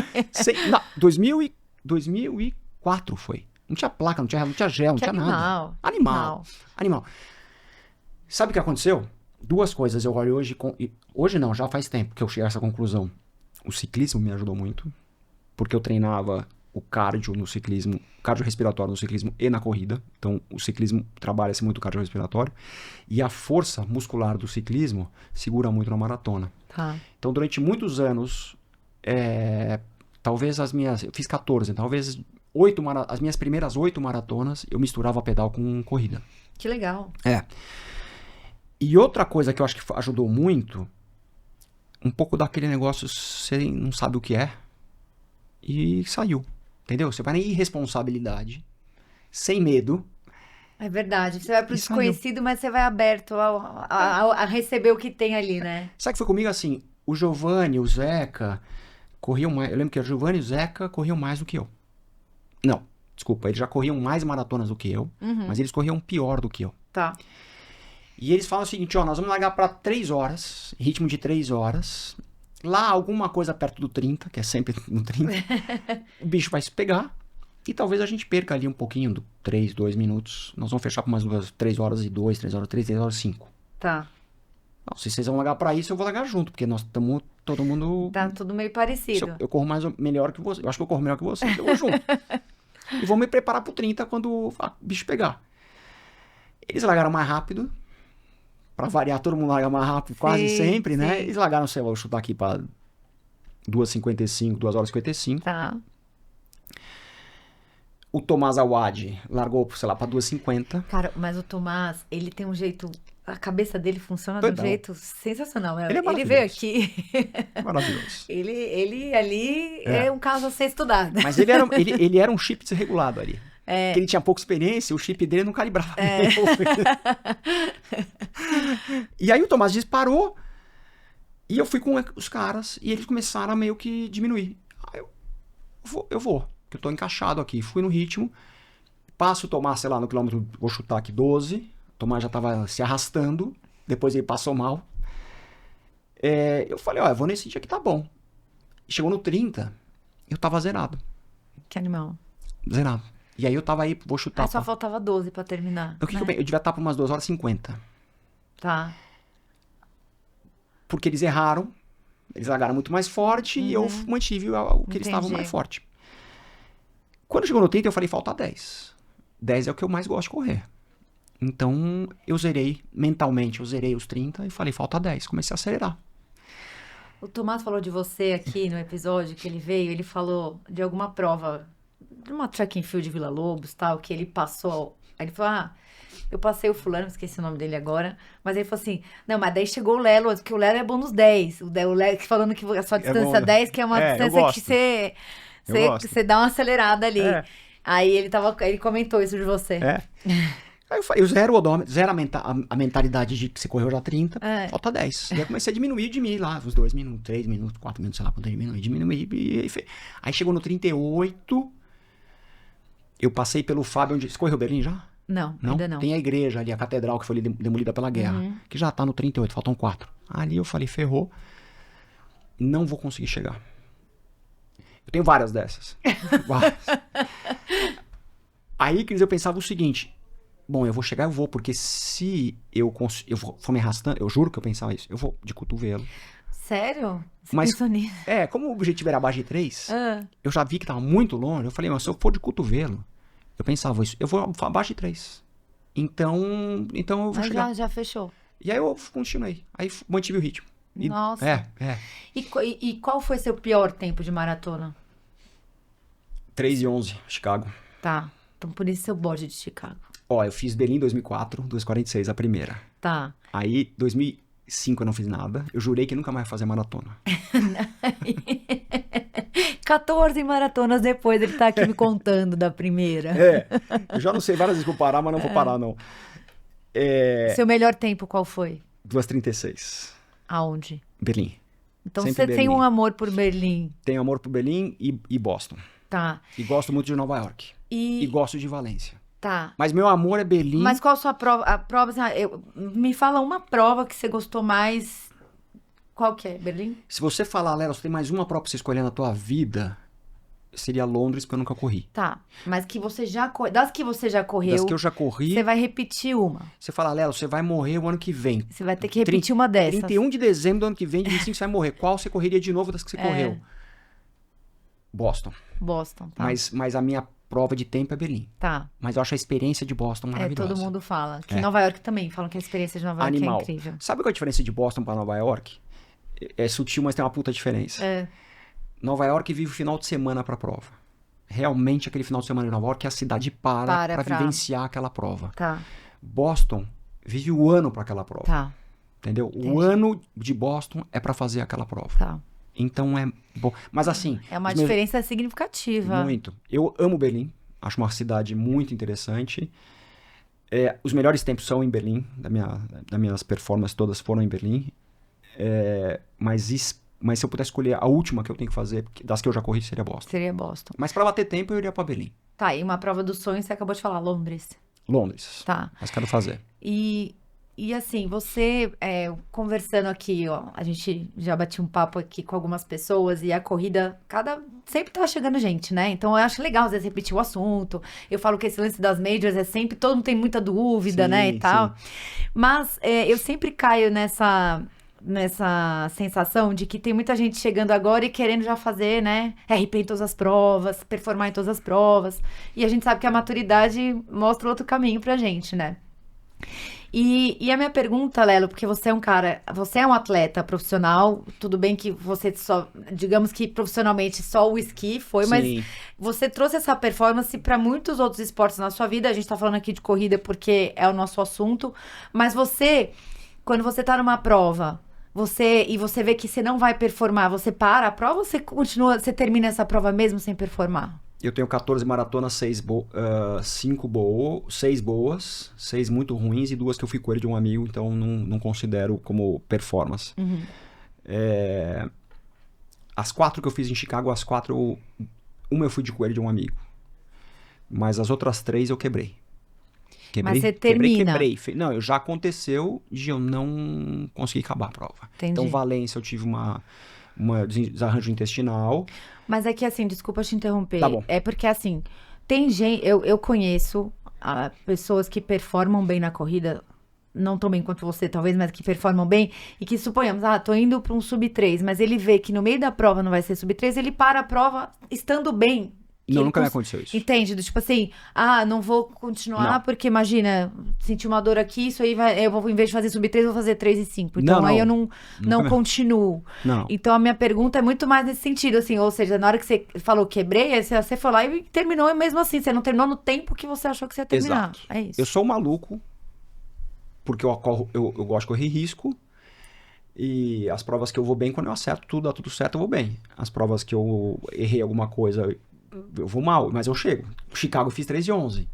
2004 foi. Não tinha placa, não tinha gel, não tinha nada. Animal. Sabe o que aconteceu? Duas coisas eu olho hoje... Hoje não, já faz tempo que eu cheguei a essa conclusão. O ciclismo me ajudou muito, porque eu treinava o cardio no ciclismo, cardiorrespiratório no ciclismo e na corrida. Então, o ciclismo trabalha-se muito o cardiorrespiratório. E a força muscular do ciclismo segura muito na maratona. Tá. Então, durante muitos anos, talvez eu fiz 14, talvez as minhas primeiras 8 maratonas, eu misturava pedal com corrida. Que legal. E outra coisa que eu acho que ajudou muito, um pouco daquele negócio, você não sabe o que é, e saiu, entendeu? Você vai na irresponsabilidade, sem medo. É verdade. Você vai pro desconhecido, mas você vai aberto a receber o que tem ali, né? Sabe que foi comigo assim, o Giovanni, o Zeca, corriam mais, eu lembro que o Giovanni e o Zeca corriam mais do que eu. Não, desculpa, eles já corriam mais maratonas do que eu, mas eles corriam pior do que eu. Tá. E eles falam o seguinte, nós vamos largar para 3 horas, ritmo de 3 horas. Lá, alguma coisa perto do 30, que é sempre no 30. O bicho vai se pegar e talvez a gente perca ali um pouquinho do 3, 2 minutos. Nós vamos fechar por umas 3 horas e 2, 3 horas 3, 3 horas 5. Tá. Não, se vocês vão largar para isso, eu vou largar junto, porque nós estamos todo mundo... Tá tudo meio parecido. Eu corro melhor que você. Eu acho que eu corro melhor que você, então eu vou junto. E vou me preparar pro 30 quando o bicho pegar. Eles largaram mais rápido. Pra variar, todo mundo larga mais rápido, quase sempre, né? Eles largaram, sei lá, vou chutar aqui pra 2h55, 2h55. Tá. O Tomás Awad largou, sei lá, pra 2h50. Cara, mas o Tomás, ele tem um jeito... A cabeça dele funciona de um jeito sensacional. Ele é maravilhoso. Ele veio aqui... Maravilhoso. Ele ali é um caso a ser estudado. Mas ele era um chip desregulado ali. Porque ele tinha pouca experiência, o chip dele não calibrava. E aí o Tomás disparou e eu fui com os caras e eles começaram a meio que diminuir. Aí eu vou, que eu tô encaixado aqui. Fui no ritmo, passo o Tomás, sei lá, no quilômetro, vou chutar aqui 12. O Tomás já tava se arrastando, depois ele passou mal. Eu falei, eu vou nesse dia que tá bom. Chegou no 30, eu tava zerado. Que animal. Zerado. E aí eu tava aí, vou chutar. Aí só faltava 12 pra terminar. Eu devia estar por umas 2h50. Tá. Porque eles erraram, eles largaram muito mais forte e eu mantive o que eles estavam mais forte. Quando chegou no 30, eu falei, falta 10. 10 é o que eu mais gosto de correr. Então, eu zerei mentalmente, eu zerei os 30 e falei, falta 10. Comecei a acelerar. O Tomás falou de você aqui no episódio que ele veio, ele falou de alguma prova... de uma track and field de Vila Lobos, tal, que ele passou... Aí ele falou, eu passei o fulano, esqueci o nome dele agora, mas ele falou assim, não, mas daí chegou o Lelo, que o Lelo é bom nos 10. O Lelo falando que a sua distância 10, que é uma distância que você dá uma acelerada ali. Aí ele comentou isso de você. Aí eu falei, eu zero a mentalidade de que você correu já 30, falta 10. E aí eu comecei a diminuir lá, uns 2 minutos, 3 minutos, 4 minutos, sei lá quanto eu diminuí. Aí chegou no 38... Eu passei pelo Fábio, onde... Você correu Berlim já? Não, ainda não. Tem a igreja ali, a catedral que foi demolida pela guerra, que já tá no 38, faltam 4. Ali eu falei, ferrou, não vou conseguir chegar. Eu tenho várias dessas. Várias. Aí, Cris, eu pensava o seguinte, bom, eu vou chegar, eu vou, porque se eu for me arrastando, eu juro que eu pensava isso, eu vou de cotovelo. Sério? Você mas pensou nisso? Como o objetivo era abaixo de 3, eu já vi que tava muito longe, eu falei, mas se eu for de cotovelo, eu pensava isso, eu vou abaixo de 3. Então eu vou chegar. Já fechou. E aí eu continuei, aí mantive o ritmo. Nossa. E qual foi seu pior tempo de maratona? 3:11, Chicago. Tá, então por isso seu bode de Chicago. Eu fiz Berlim em 2004, 2:46 a primeira. Tá. Aí, 2005 eu não fiz nada. Eu jurei que nunca mais ia fazer maratona. 14 maratonas depois ele tá aqui me contando da primeira. Eu já não sei várias vezes que vou parar, mas não vou parar, não. Seu melhor tempo qual foi? 2:36. Aonde? Berlim. Então Sempre você tem Berlim. um amor por Berlim. Tenho amor por Berlim e Boston. Tá. E gosto muito de Nova York. E gosto de Valência. Tá. Mas meu amor é Berlim. Mas qual a sua prova? A prova, assim, me fala uma prova que você gostou mais. Qual que é? Berlim? Se você falar, Léo, você tem mais uma prova pra você escolher na tua vida, seria Londres, porque eu nunca corri. Tá. Mas que você já das que você já correu. Das que eu já corri, Você vai repetir uma. você fala, Léo, você vai morrer o ano que vem. Você vai ter que repetir uma dessas. 31 de dezembro do ano que vem, de 25 você vai morrer. Qual você correria de novo das que você correu? Boston. Boston, tá. Mas a minha prova de tempo é Berlim. Tá. Mas eu acho a experiência de Boston maravilhosa. Todo mundo fala. Que em Nova York também falam que a experiência de Nova York Animal. é incrível. Sabe qual é a diferença de Boston pra Nova York? É sutil, mas tem uma puta diferença. Nova York vive o final de semana pra prova. Realmente, aquele final de semana em Nova York, a cidade para pra vivenciar aquela prova. Tá. Boston vive o ano pra aquela prova. Tá. Entendeu? Entendi. O ano de Boston é pra fazer aquela prova. Tá. Então é bom. Mas assim... É uma diferença significativa. Muito. Eu amo Berlim. Acho uma cidade muito interessante. Os melhores tempos são em Berlim. Das minhas performances todas foram em Berlim. Mas se eu pudesse escolher a última que eu tenho que fazer, das que eu já corri, seria Boston. Seria Boston. Mas pra bater tempo, eu iria pra Berlim. Tá, e uma prova dos sonhos, você acabou de falar, Londres. Londres. Tá. Mas quero fazer. E assim, você conversando aqui, ó, a gente já bateu um papo aqui com algumas pessoas e a corrida, sempre tá chegando gente, né? Então eu acho legal às vezes repetir o assunto. Eu falo que esse lance das majors é sempre, todo mundo tem muita dúvida, Sim, né, e tal. sim. Mas eu sempre caio nessa sensação de que tem muita gente chegando agora e querendo já fazer, né, RP em todas as provas, performar em todas as provas. E a gente sabe que a maturidade mostra outro caminho pra gente, né? E a minha pergunta, Lelo, porque você é um atleta profissional, tudo bem que você digamos que profissionalmente só o esqui foi, Sim. mas você trouxe essa performance para muitos outros esportes na sua vida. A gente tá falando aqui de corrida porque é o nosso assunto, mas quando você tá numa prova, você vê que você não vai performar, você para a prova ou você termina essa prova mesmo sem performar? Eu tenho 14 maratonas, 6 boas, 6 muito ruins e 2 que eu fui com ele de um amigo, então não considero como performance. Uhum. As 4 que eu fiz em Chicago, uma eu fui de coelho de um amigo. Mas as outras 3 eu quebrei. Mas você termina? Quebrei. Não, já aconteceu de eu não conseguir acabar a prova. Entendi. Então, Valência, eu tive uma desarranjo intestinal. Mas é que assim, desculpa te interromper. Tá bom. É porque assim, tem gente, eu conheço pessoas que performam bem na corrida, não tão bem quanto você, talvez, mas que performam bem, e que suponhamos, tô indo para um sub-3, mas ele vê que no meio da prova não vai ser sub-3, ele para a prova estando bem. Não, nunca me aconteceu isso. Entende? Tipo assim, não vou continuar Não. porque imagina, senti uma dor aqui, isso aí eu vou, em vez de fazer sub-3, eu vou fazer 3 e 5. Então aí eu não continuo. Não. Então a minha pergunta é muito mais nesse sentido, assim, ou seja, na hora que você falou quebrei, aí você foi lá e terminou mesmo assim, você não terminou no tempo que você achou que você ia terminar. Exato. É isso. Eu sou maluco, porque eu gosto de correr risco, e as provas que eu vou bem, quando eu acerto dá tudo certo, eu vou bem. As provas que eu errei alguma coisa, eu vou mal, mas eu chego. Chicago eu fiz 3:11.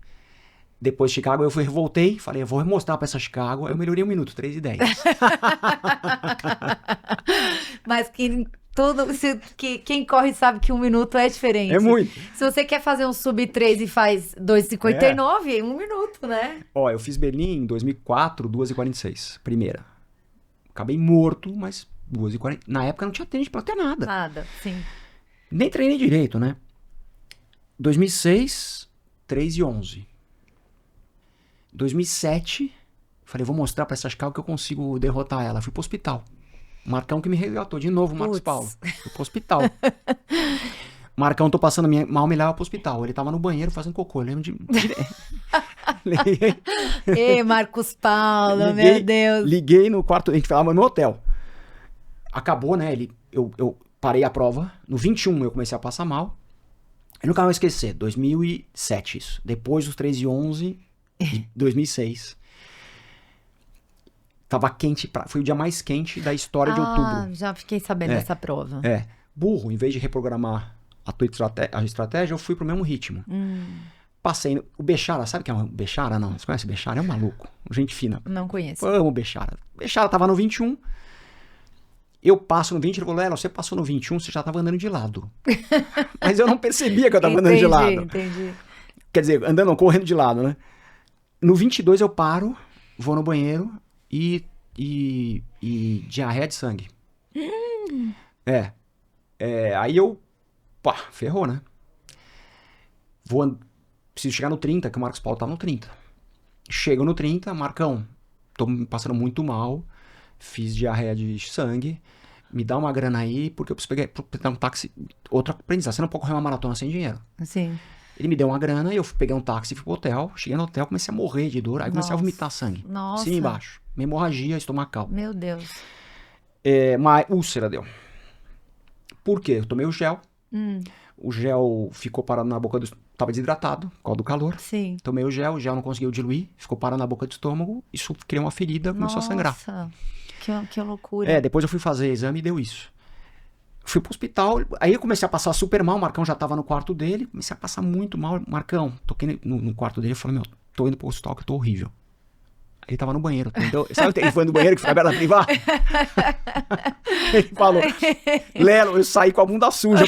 Depois de Chicago eu voltei, falei, eu vou mostrar pra essa Chicago, eu melhorei 1 minuto, 3:10. Mas quem corre sabe que 1 minuto é diferente. É muito. Se você quer fazer um sub-3 e faz 2:59, 1 minuto, né? Ó, eu fiz Berlim em 2004, 2:46, primeira. Acabei morto, mas 2:40. Na época não tinha tênis pra ter nada. Nada, sim. Nem treinei direito, né? 2006, 3:11. 2007, falei, vou mostrar pra essa Chicago que eu consigo derrotar ela. Fui pro hospital. Marcão que me resgatou de novo, Marcos Paulo. Fui pro hospital. Marcão, tô passando mal, me leva pro hospital. Ele tava no banheiro fazendo cocô. Eu lembro de... Ei, Marcos Paulo, meu Deus. Liguei no quarto, a gente falava no hotel. Acabou, né? Eu parei a prova. No 21 eu comecei a passar mal. Eu nunca vou esquecer, 2007 isso. Depois dos 3:11, 2006. Tava quente, foi o dia mais quente da história de outubro. Já fiquei sabendo dessa prova. Burro, em vez de reprogramar a estratégia, eu fui pro mesmo ritmo. Passei o Bechara, sabe o que é o Bechara? Não, você conhece o Bechara? É um maluco, gente fina. Não conheço. Amo o Bechara. Bechara tava no 21. Eu passo no 20, ele falou, Léo, você passou no 21, você já tava andando de lado. Mas eu não percebia que eu tava andando de lado. Entendi. Quer dizer, andando, não, correndo de lado, né? No 22 eu paro, vou no banheiro e diarreia de sangue. Aí eu, pá, ferrou, né? Preciso chegar no 30, que o Marcos Paulo tá no 30. Chego no 30, Marcão, tô me passando muito mal, fiz diarreia de sangue, me dá uma grana aí, porque eu preciso pegar um táxi. Outra aprendizagem, você não pode correr uma maratona sem dinheiro. Sim. Ele me deu uma grana e eu peguei um táxi e fui pro hotel. Cheguei no hotel, comecei a morrer de dor, aí comecei a vomitar sangue. Nossa. Cima e embaixo. Uma hemorragia estomacal. Meu Deus. Uma úlcera deu. Por quê? Eu tomei o gel. O gel ficou parado na boca do... Tava desidratado, por causa do calor. Sim. Tomei o gel não conseguiu diluir. Ficou parado na boca do estômago. Isso criou uma ferida, começou a sangrar. Nossa, que loucura. Depois eu fui fazer exame e deu isso. Fui pro hospital, aí eu comecei a passar super mal. O Marcão já tava no quarto dele. Comecei a passar muito mal. Marcão, toquei no quarto dele e falei, tô indo pro hospital que eu tô horrível. Ele tava no banheiro. Entendeu? Sabe, ele foi no banheiro que foi aberto na privada? Ele falou, Lelo, eu saí com a bunda suja.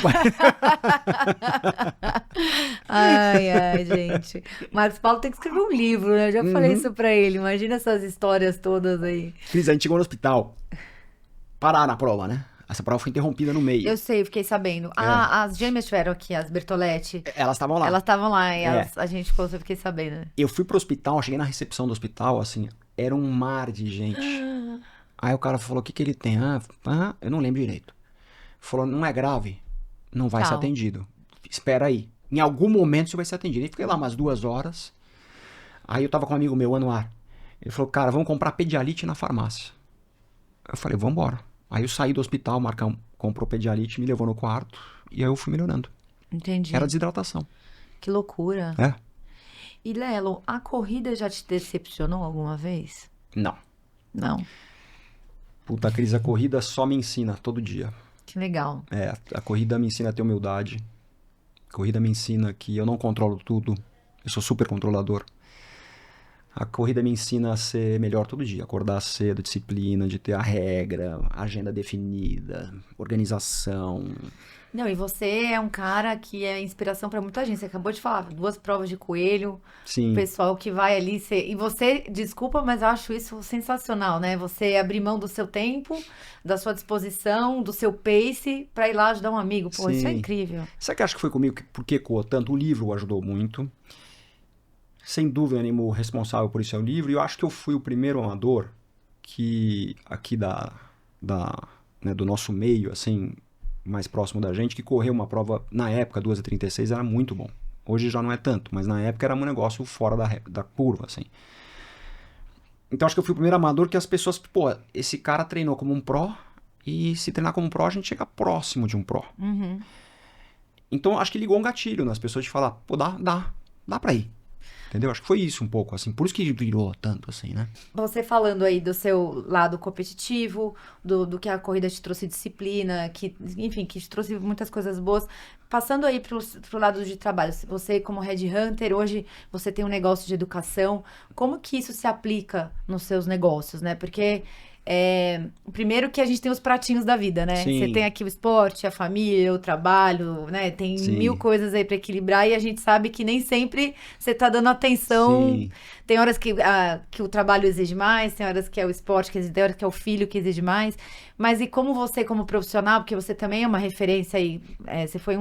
Ai, gente. Marcos Paulo tem que escrever um livro, né? Eu já falei isso pra ele. Imagina essas histórias todas aí. Cris, a gente chegou no hospital. Parar na prova, né? Essa prova foi interrompida no meio. Eu sei, fiquei sabendo. As gêmeas estiveram aqui, as Bertoletti. Elas estavam lá. Elas estavam lá e a gente ficou, eu fiquei sabendo. Eu fui pro hospital, cheguei na recepção do hospital, assim, era um mar de gente. Aí o cara falou, o que ele tem? Eu não lembro direito. Falou, não é grave, não vai ser atendido. Espera aí. Em algum momento você vai ser atendido. E fiquei lá umas 2 horas. Aí eu tava com um amigo meu, Anuar. Ele falou, cara, vamos comprar Pedialite na farmácia. Eu falei, vamos embora. Aí eu saí do hospital, o Marcão comprou Pedialite, me levou no quarto. E aí eu fui melhorando. Entendi. Era desidratação. Que loucura. E Lelo, a corrida já te decepcionou alguma vez? Não. Não. Puta, Cris, a corrida só me ensina todo dia. Que legal. A corrida me ensina a ter humildade. A corrida me ensina que eu não controlo tudo. Eu sou super controlador. A corrida me ensina a ser melhor todo dia. Acordar cedo, disciplina, de ter a regra, agenda definida, organização. Não, e você é um cara que é inspiração pra muita gente. Você acabou de falar, 2 provas de coelho. Sim. O pessoal que vai ali... E você, desculpa, mas eu acho isso sensacional, né? Você abrir mão do seu tempo, da sua disposição, do seu pace, pra ir lá ajudar um amigo. Pô, Sim. Isso é incrível. Sabe que acho que foi comigo? Porque tanto o livro ajudou muito. Sem dúvida nenhuma, o responsável por isso é o livro. E eu acho que eu fui o primeiro amador que, aqui do nosso meio, assim, mais próximo da gente, que correu uma prova, na época, 2h36, era muito bom. Hoje já não é tanto, mas na época era um negócio fora da curva, assim. Então acho que eu fui o primeiro amador que as pessoas, esse cara treinou como um pró, e se treinar como um pró, a gente chega próximo de um pró. Então acho que ligou um gatilho nas pessoas de falar, dá pra ir. Entendeu? Acho que foi isso um pouco, assim. Por isso que virou tanto, assim, né? Você falando aí do seu lado competitivo, do que a corrida te trouxe disciplina, que te trouxe muitas coisas boas. Passando aí pro lado de trabalho, você como headhunter, hoje você tem um negócio de educação. Como que isso se aplica nos seus negócios, né? Porque... primeiro que a gente tem os pratinhos da vida, né? Sim. Você tem aqui o esporte, a família, o trabalho, né? Tem Sim. 1000 coisas aí pra equilibrar e a gente sabe que nem sempre você tá dando atenção. Sim. Tem horas que o trabalho exige mais, tem horas que é o esporte que exige, tem horas que é o filho que exige mais. Mas e como você, como profissional, porque você também é uma referência aí, você foi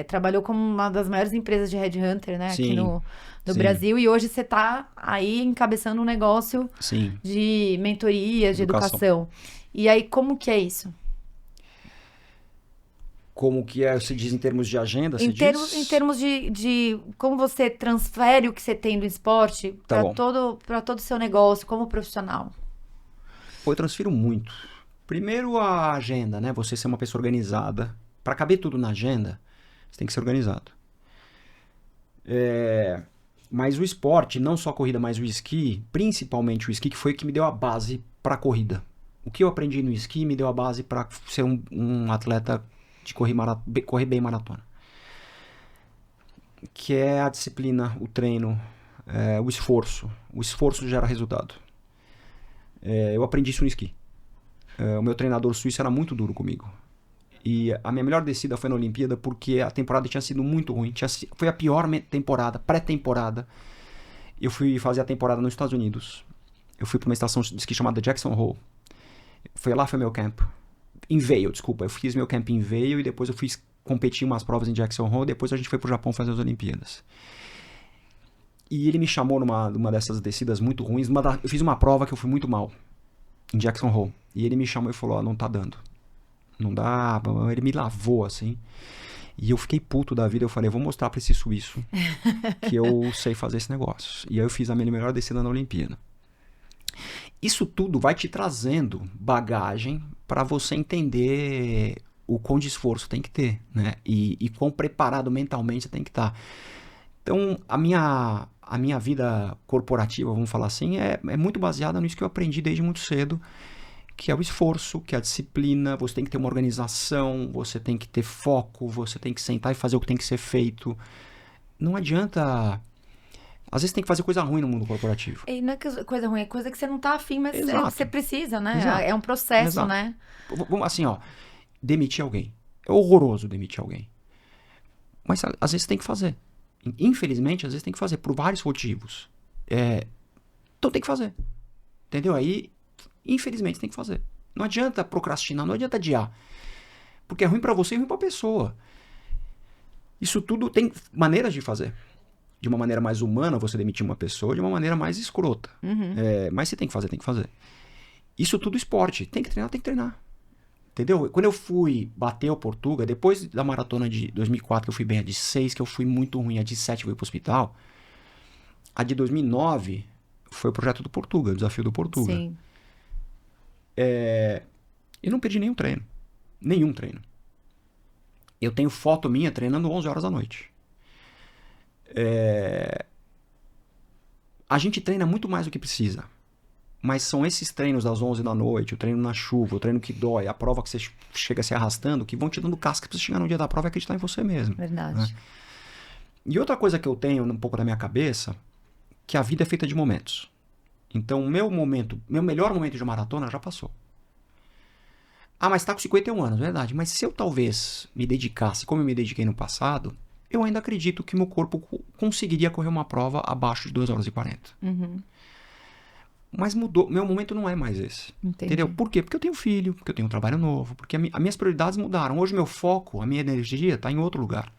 trabalhou como uma das maiores empresas de headhunter, né? Sim. Aqui no Sim. Brasil, e hoje você tá aí encabeçando um negócio Sim. de mentoria, de educação. E aí, como que é isso? Como que você diz em termos de agenda? Em termos de como você transfere o que você tem do esporte para todo o seu negócio como profissional. Eu transfiro muito. Primeiro a agenda, né? Você ser uma pessoa organizada. Para caber tudo na agenda, você tem que ser organizado. Mas o esporte, não só a corrida, mas o esqui, principalmente o esqui, que foi o que me deu a base para a corrida. O que eu aprendi no esqui me deu a base para ser um atleta de correr bem maratona. Que é a disciplina, o treino, o esforço. O esforço gera resultado. Eu aprendi isso no esqui. O meu treinador suíço era muito duro comigo. E a minha melhor descida foi na Olimpíada porque a temporada tinha sido muito ruim. Foi a pior temporada, pré-temporada. Eu fui fazer a temporada nos Estados Unidos. Eu fui para uma estação de esqui chamada Jackson Hole. Foi meu camp. Em Vail, desculpa. Eu fiz meu camp em Vail e depois eu fui competir umas provas em Jackson Hole. Depois a gente foi pro Japão fazer as Olimpíadas. E ele me chamou numa dessas descidas muito ruins. Eu fiz uma prova que eu fui muito mal. Em Jackson Hole. E ele me chamou e falou, não tá dando. Não dá. Ele me lavou, assim. E eu fiquei puto da vida. Eu falei, vou mostrar pra esse suíço que eu sei fazer esse negócio. E aí eu fiz a minha melhor descida na Olimpíada. Isso tudo vai te trazendo bagagem para você entender o quão de esforço tem que ter, né? E quão preparado mentalmente você tem que estar. Então, a minha vida corporativa, vamos falar assim, é muito baseada nisso que eu aprendi desde muito cedo, que é o esforço, que é a disciplina, você tem que ter uma organização, você tem que ter foco, você tem que sentar e fazer o que tem que ser feito. Não adianta... Às vezes tem que fazer coisa ruim no mundo corporativo. E não é que coisa ruim, é coisa que você não tá afim, mas você precisa, né? Exato. É um processo, Exato. né? Assim, demitir alguém. É horroroso demitir alguém. Mas às vezes tem que fazer. Infelizmente, às vezes tem que fazer, por vários motivos. Então tem que fazer. Entendeu? Aí, infelizmente, tem que fazer. Não adianta procrastinar, não adianta adiar. Porque é ruim pra você e ruim pra pessoa. Isso tudo tem maneiras de fazer. De uma maneira mais humana, você demitir uma pessoa, de uma maneira mais escrota. Uhum. Mas se tem que fazer, tem que fazer. Isso tudo esporte. Tem que treinar, tem que treinar. Entendeu? Quando eu fui bater o Portuga, depois da maratona de 2004, que eu fui bem, a de 6, que eu fui muito ruim, a de 7 eu fui pro hospital, a de 2009 foi o projeto do Portuga, o desafio do Portuga. Sim. Eu não perdi nenhum treino. Nenhum treino. Eu tenho foto minha treinando 11 horas da noite. A gente treina muito mais do que precisa. Mas são esses treinos das 11 da noite, o treino na chuva, o treino que dói, a prova que você chega se arrastando, que vão te dando casca pra você chegar no dia da prova e acreditar em você mesmo. Verdade. Né? E outra coisa que eu tenho um pouco na minha cabeça, que a vida é feita de momentos. Então, meu melhor momento de maratona já passou. Mas tá com 51 anos, verdade. Mas se eu talvez me dedicasse, como eu me dediquei no passado, eu ainda acredito que meu corpo conseguiria correr uma prova abaixo de 2 horas e 40. Uhum. Mas mudou, meu momento não é mais esse. Entendi. Entendeu? Por quê? Porque eu tenho filho, porque eu tenho um trabalho novo, porque as minhas prioridades mudaram. Hoje meu foco, a minha energia está em outro lugar.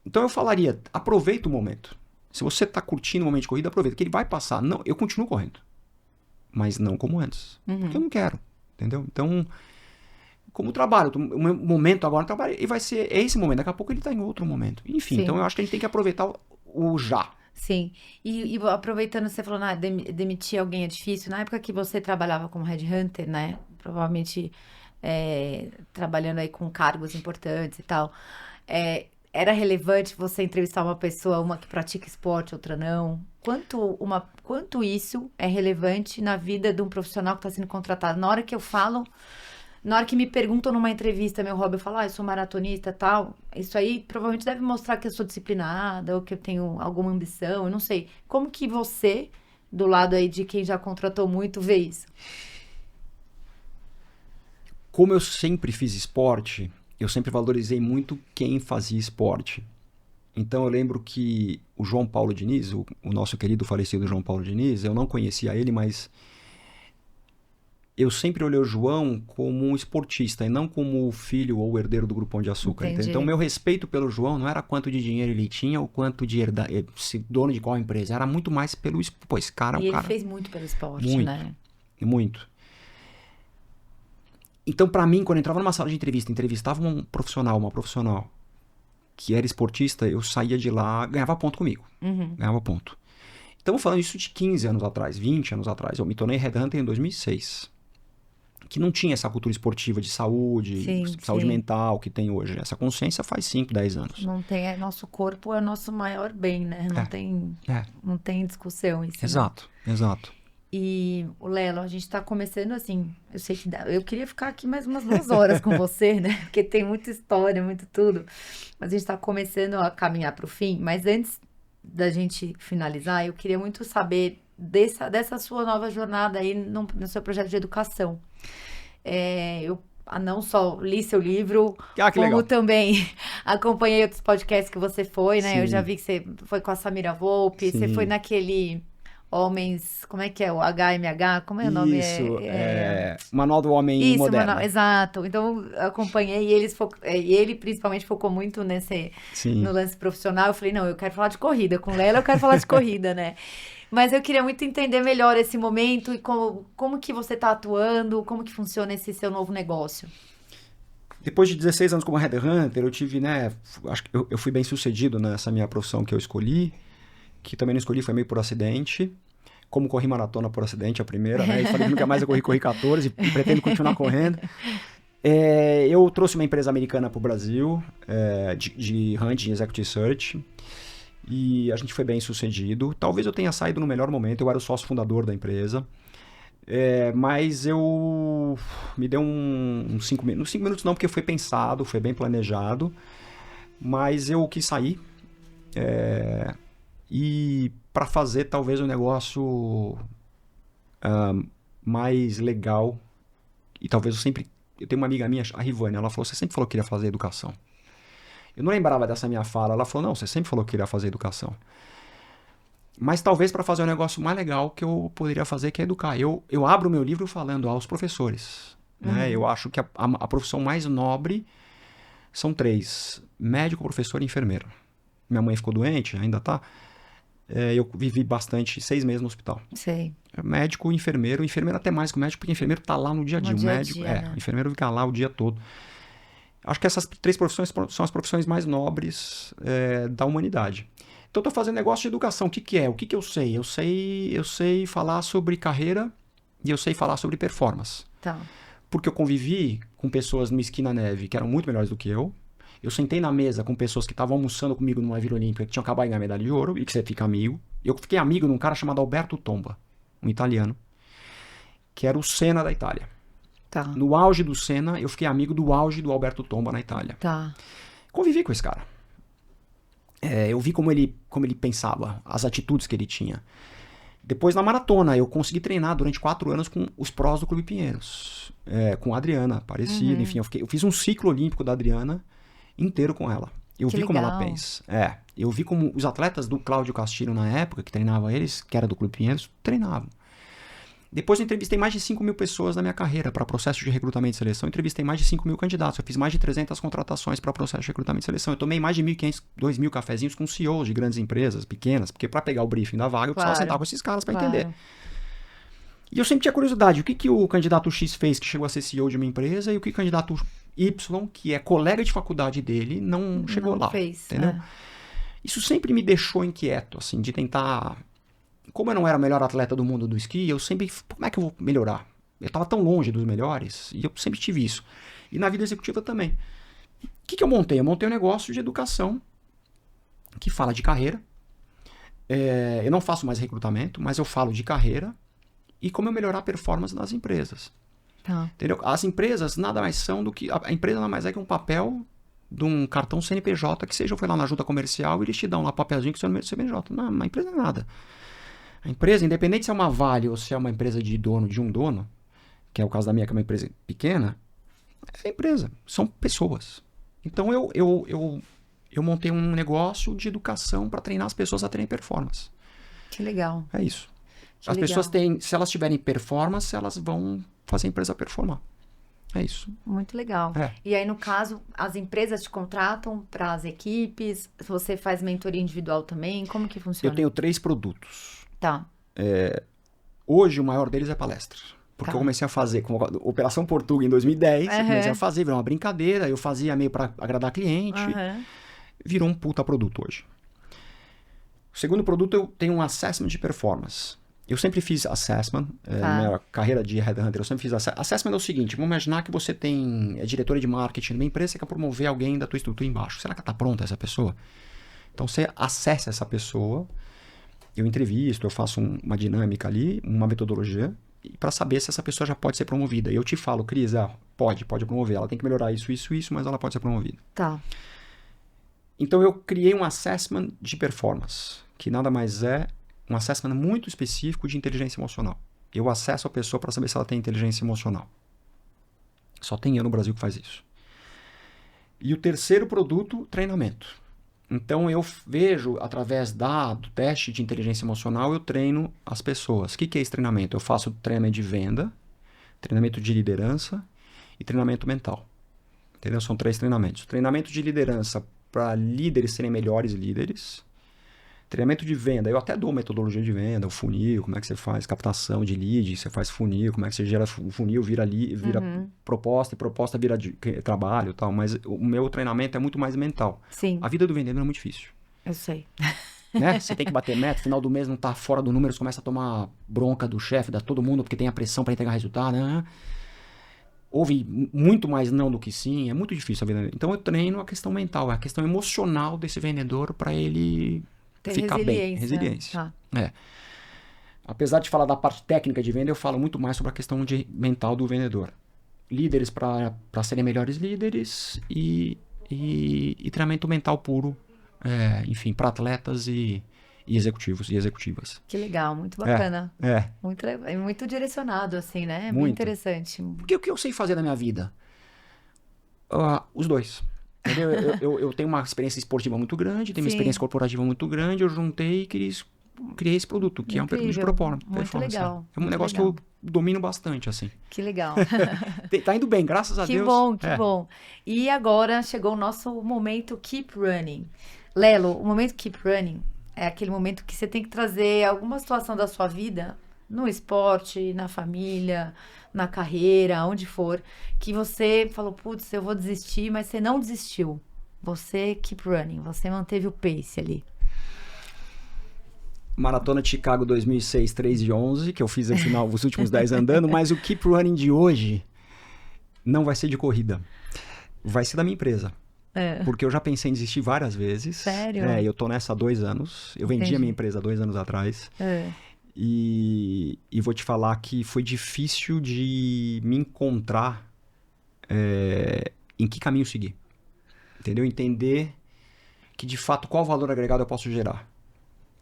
Então eu falaria, aproveita o momento. Se você está curtindo o momento de corrida, aproveita, que ele vai passar. Não, eu continuo correndo, mas não como antes. Uhum. Porque eu não quero, entendeu? Então, como trabalho, o meu momento agora no trabalho, e vai ser esse momento, daqui a pouco ele está em outro momento. Enfim, Sim. Então eu acho que a gente tem que aproveitar o já. Sim. E aproveitando, você falou, demitir alguém é difícil. Na época que você trabalhava como headhunter, né? Provavelmente trabalhando aí com cargos importantes e tal. Era relevante você entrevistar uma pessoa, uma que pratica esporte, outra não? Quanto isso é relevante na vida de um profissional que está sendo contratado? Na hora que me perguntam numa entrevista, meu hobby, eu falo, eu sou maratonista e tal. Isso aí provavelmente deve mostrar que eu sou disciplinada ou que eu tenho alguma ambição, eu não sei. Como que você, do lado aí de quem já contratou muito, vê isso? Como eu sempre fiz esporte, eu sempre valorizei muito quem fazia esporte. Então eu lembro que o João Paulo Diniz, o nosso querido falecido João Paulo Diniz, eu não conhecia ele, mas eu sempre olhei o João como um esportista e não como o filho ou o herdeiro do Grupo Pão de Açúcar. Então, meu respeito pelo João não era quanto de dinheiro ele tinha ou quanto de dono de qual empresa. Era muito mais pelo... Pô, esse cara... Ele fez muito pelo esporte, muito, né? Muito. Então, pra mim, quando eu entrava numa sala de entrevistava uma profissional que era esportista, eu saía de lá, ganhava ponto comigo. Uhum. Ganhava ponto. Estamos falando isso de 15 anos atrás, 20 anos atrás. Eu me tornei headhunter em 2006. Que não tinha essa cultura esportiva de saúde, saúde mental que tem hoje. Essa consciência faz 5, 10 anos. Não tem, nosso corpo é nosso maior bem, né? Não tem discussão isso. Exato, né? Exato. E, Lelo, a gente tá começando assim, eu sei que eu queria ficar aqui mais umas 2 horas com você, né? Porque tem muita história, muito tudo. Mas a gente tá começando a caminhar pro fim. Mas antes da gente finalizar, eu queria muito saber dessa sua nova jornada aí no seu projeto de educação. Eu não só li seu livro, que como legal. também acompanhei outros podcasts que você foi, né? Sim. Eu já vi que você foi com a Samira Volpi, você foi naquele Homens, como é que é? O HMH, como é o nome? Isso, Manual do Homem Moderno. Manual, exato. Então, eu acompanhei e ele principalmente focou muito no lance profissional. Eu falei, não, eu quero falar de corrida. Com Lela eu quero falar de corrida, né? Mas eu queria muito entender melhor esse momento e como que você está atuando, como que funciona esse seu novo negócio. Depois de 16 anos como headhunter, eu tive, né, acho que eu fui bem sucedido nessa minha profissão que eu escolhi, que também não escolhi, foi meio por acidente. Como corri maratona por acidente, a primeira, né? E falei que nunca mais eu corri 14 e pretendo continuar correndo. Eu trouxe uma empresa americana para o Brasil, de hunting, executive search, e a gente foi bem sucedido. Talvez eu tenha saído no melhor momento, eu era o sócio fundador da empresa, mas eu me deu uns 5 minutos. 5 minutos não, porque foi pensado, foi bem planejado, mas eu quis sair e para fazer talvez um negócio mais legal. E talvez eu tenho uma amiga minha, a Rivane, ela falou, você sempre falou que queria fazer educação. Eu não lembrava dessa minha fala. Ela falou, não, você sempre falou que queria fazer educação. Mas talvez para fazer um negócio mais legal que eu poderia fazer, que é educar. Eu abro o meu livro falando aos professores. Né? Eu acho que a profissão mais nobre são 3. Médico, professor e enfermeiro. Minha mãe ficou doente, ainda tá. Eu vivi 6 meses no hospital. Sei. Médico, enfermeiro até mais que o médico, porque o enfermeiro tá lá no dia a dia. Né? O enfermeiro fica lá o dia todo. Acho que essas 3 profissões são as profissões mais nobres da humanidade. Então, eu estou fazendo negócio de educação. O que é? O que eu sei? Eu sei falar sobre carreira e eu sei falar sobre performance. Tá. Porque eu convivi com pessoas no esqui na neve que eram muito melhores do que eu. Eu sentei na mesa com pessoas que estavam almoçando comigo numa Vila Olímpica, que tinham acabado de ganhar medalha de ouro e que você fica amigo. Eu fiquei amigo de um cara chamado Alberto Tomba, um italiano, que era o Senna da Itália. Tá. No auge do Senna, eu fiquei amigo do auge do Alberto Tomba na Itália. Tá. Convivi com esse cara. Eu vi como ele pensava, as atitudes que ele tinha. Depois, na maratona, eu consegui treinar durante 4 anos com os prós do Clube Pinheiros. Com a Adriana Aparecida, enfim. Eu fiz um ciclo olímpico da Adriana inteiro com ela. Eu vi como ela pensa. Eu vi como os atletas do Cláudio Castilho na época, que treinava eles, que era do Clube Pinheiros, treinavam. Depois eu entrevistei mais de 5 mil pessoas na minha carreira para processo de recrutamento e seleção. Eu entrevistei mais de 5 mil candidatos. Eu fiz mais de 300 contratações para processo de recrutamento e seleção. Eu tomei mais de 1.500, 2.000 cafezinhos com CEOs de grandes empresas, pequenas, porque para pegar o briefing da vaga eu precisava sentar com esses caras para entender. E eu sempre tinha curiosidade. O que o candidato X fez que chegou a ser CEO de uma empresa e o que o candidato Y, que é colega de faculdade dele, não chegou lá. Fez, entendeu? Isso sempre me deixou inquieto, assim, de tentar... Como eu não era o melhor atleta do mundo do esqui, eu sempre... Como é que eu vou melhorar? Eu estava tão longe dos melhores e eu sempre tive isso. E na vida executiva também. O que eu montei? Eu montei um negócio de educação que fala de carreira. Eu não faço mais recrutamento, mas eu falo de carreira e como eu melhorar a performance das empresas. Tá. Entendeu? As empresas nada mais são do que... A empresa nada mais é que um papel de um cartão CNPJ que seja, eu fui lá na junta comercial e eles te dão lá papelzinho que você é o número do CNPJ. Não, uma empresa não é nada. A empresa, independente se é uma Vale ou se é uma empresa de um dono, que é o caso da minha, que é uma empresa pequena, é empresa, são pessoas. Então eu montei um negócio de educação para treinar as pessoas a terem performance. Que legal. É isso. As pessoas têm, se elas tiverem performance, elas vão fazer a empresa performar. É isso. Muito legal. E aí, no caso, as empresas te contratam para as equipes? Você faz mentoria individual também? Como que funciona? Eu tenho 3 produtos. Tá. Hoje, o maior deles é palestra. Porque eu comecei a fazer com a Operação Portuga em 2010. Eu comecei a fazer, virou uma brincadeira. Eu fazia meio para agradar cliente. Virou um puta produto hoje. O segundo produto, eu tenho um assessment de performance. Eu sempre fiz assessment, na minha carreira de headhunter, eu sempre fiz assessment. Assessment é o seguinte, vamos imaginar que você é diretora de marketing numa empresa, você quer promover alguém da tua estrutura embaixo. Será que está pronta essa pessoa? Então, você acessa essa pessoa, eu entrevisto, eu faço uma dinâmica ali, uma metodologia, para saber se essa pessoa já pode ser promovida. E eu te falo, Cris, pode promover, ela tem que melhorar isso, mas ela pode ser promovida. Tá. Então, eu criei um assessment de performance, que nada mais é um assessment muito específico de inteligência emocional. Eu acesso a pessoa para saber se ela tem inteligência emocional. Só tem eu no Brasil que faz isso. E o terceiro produto, treinamento. Então, eu vejo, através do teste de inteligência emocional, eu treino as pessoas. O que é esse treinamento? Eu faço treinamento de venda, treinamento de liderança e treinamento mental. Entendeu? São 3 treinamentos. Treinamento de liderança para líderes serem melhores líderes. Treinamento de venda, eu até dou metodologia de venda, o funil, como é que você faz captação de lead, você faz funil, como é que você gera o funil, vira proposta, e proposta vira trabalho e tal. Mas o meu treinamento é muito mais mental. Sim. A vida do vendedor é muito difícil. Eu sei. Né? Você tem que bater meta, final do mês não tá fora do número, você começa a tomar bronca do chefe, da todo mundo, porque tem a pressão para entregar resultado, né? Houve muito mais não do que sim, é muito difícil a vida. Então eu treino a questão mental, a questão emocional desse vendedor para ele ficar bem. Resiliência. É. Apesar de falar da parte técnica de venda, eu falo muito mais sobre a questão mental do vendedor. Líderes para serem melhores líderes e treinamento mental puro, enfim, para atletas e executivos e executivas. Que legal, muito bacana. É. Muito direcionado, assim, né? Muito. Muito interessante. Porque o que eu sei fazer na minha vida? Os dois. Entendeu? eu tenho uma experiência esportiva muito grande, tenho uma experiência corporativa muito grande, eu juntei e criei esse produto, que é um produto de performance. Muito legal. É um negócio que eu domino bastante, assim. Que legal. Tá indo bem, graças a Deus. Que bom. E agora chegou o nosso momento Keep Running. Lelo, o momento Keep Running é aquele momento que você tem que trazer alguma situação da sua vida, no esporte, na família, na carreira, onde for, que você falou, putz, eu vou desistir, mas você não desistiu. Você keep running, você manteve o pace ali. Maratona de Chicago 2006, 3:11, que eu fiz no final, os últimos 10 andando, mas o keep running de hoje não vai ser de corrida. Vai ser da minha empresa. Porque eu já pensei em desistir várias vezes. Sério? Eu tô nessa há 2 anos. Eu vendi a minha empresa há 2 anos atrás. E vou te falar que foi difícil de me encontrar em que caminho seguir. Entendeu? Entender que, de fato, qual valor agregado eu posso gerar.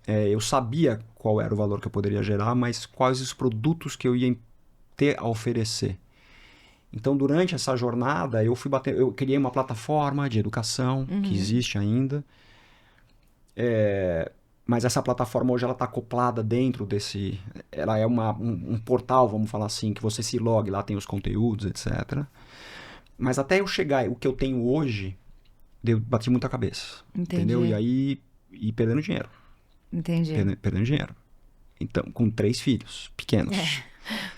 Eu sabia qual era o valor que eu poderia gerar, mas quais os produtos que eu ia ter a oferecer. Então, durante essa jornada, eu criei uma plataforma de educação, que existe ainda. Mas essa plataforma hoje ela está acoplada dentro desse... Ela é um portal, vamos falar assim, que você se logue, lá tem os conteúdos, etc. Mas até eu chegar, o que eu tenho hoje, eu bati muita cabeça. Entendi. Entendeu? E aí, perdendo dinheiro. Entendi. Perdendo dinheiro. Então, com 3 filhos pequenos.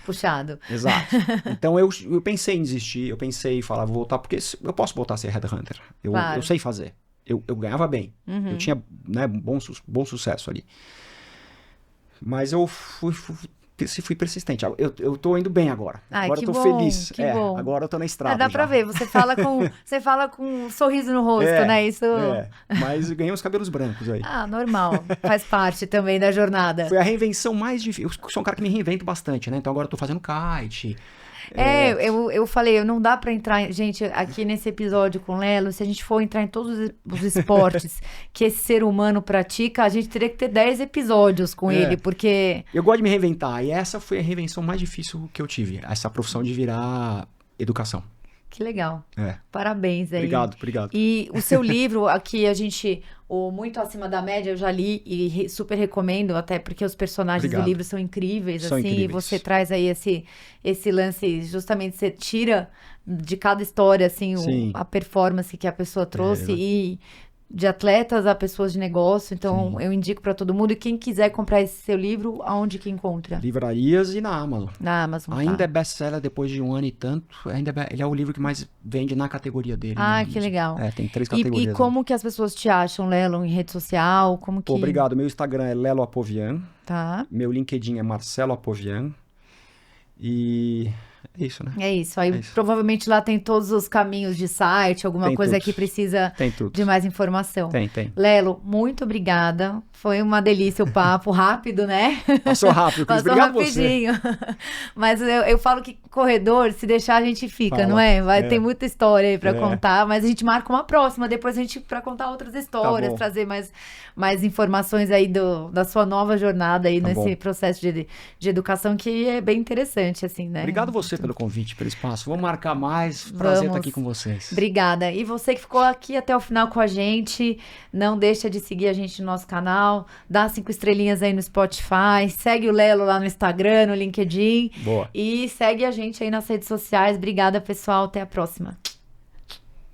Puxado. Exato. Então, eu pensei em desistir, eu pensei em falar, vou voltar, porque eu posso voltar a ser headhunter. Eu sei fazer. Eu ganhava bem. Eu tinha bom sucesso ali. Mas eu fui persistente. Eu tô indo bem agora. Agora eu tô feliz. Bom. Agora eu tô na estrada. Dá pra ver. Você fala com um sorriso no rosto, né? Isso... Mas ganhei uns cabelos brancos aí. Normal. Faz parte também da jornada. Foi a reinvenção mais difícil. Eu sou um cara que me reinvento bastante, né? Então agora eu tô fazendo kite. Eu falei, não dá pra entrar, gente, aqui nesse episódio com o Lelo, se a gente for entrar em todos os esportes que esse ser humano pratica, a gente teria que ter 10 episódios com ele, porque... Eu gosto de me reinventar, e essa foi a reinvenção mais difícil que eu tive, essa profissão de virar educação. Que legal. Parabéns aí. Obrigado. E o seu livro, aqui a gente, o Muito Acima da Média, eu já li e super recomendo, até porque os personagens do livro são incríveis, e você traz aí esse lance, justamente você tira de cada história, assim, a performance que a pessoa trouxe e de atletas a pessoas de negócio, então eu indico para todo mundo, e quem quiser comprar esse seu livro, aonde que encontra? Livrarias e na Amazon. Na Amazon, ainda é best-seller depois de 1 ano e tanto, ele é o livro que mais vende na categoria dele. Que legal. Tem 3 categorias. E como que as pessoas te acham, Lelo, em rede social? Como que... Obrigado, meu Instagram é Lelo Apovian, Tá. Meu LinkedIn é Marcelo Apovian, e... É isso, né? É isso. Aí provavelmente lá tem todos os caminhos de site, alguma coisa que precisa de mais informação. Tem. Lelo, muito obrigada. Foi uma delícia o papo, rápido, né? Passou rápido, Cris. Obrigado rapidinho. Mas eu falo que corredor, se deixar a gente fica, Fala. não é? Tem muita história aí pra É. contar, mas a gente marca uma próxima, depois a gente pra contar outras histórias, bom. trazer mais informações aí da sua nova jornada aí nesse bom. processo de educação, que é bem interessante, assim, né? Obrigado você pelo convite, pelo espaço. Vamos marcar mais. Prazer estar aqui com vocês. Obrigada. E você que ficou aqui até o final com a gente, não deixa de seguir a gente no nosso canal, dá 5 estrelinhas aí no Spotify, segue o Lelo lá no Instagram, no LinkedIn. Boa. E segue a gente aí nas redes sociais. Obrigada, pessoal. Até a próxima.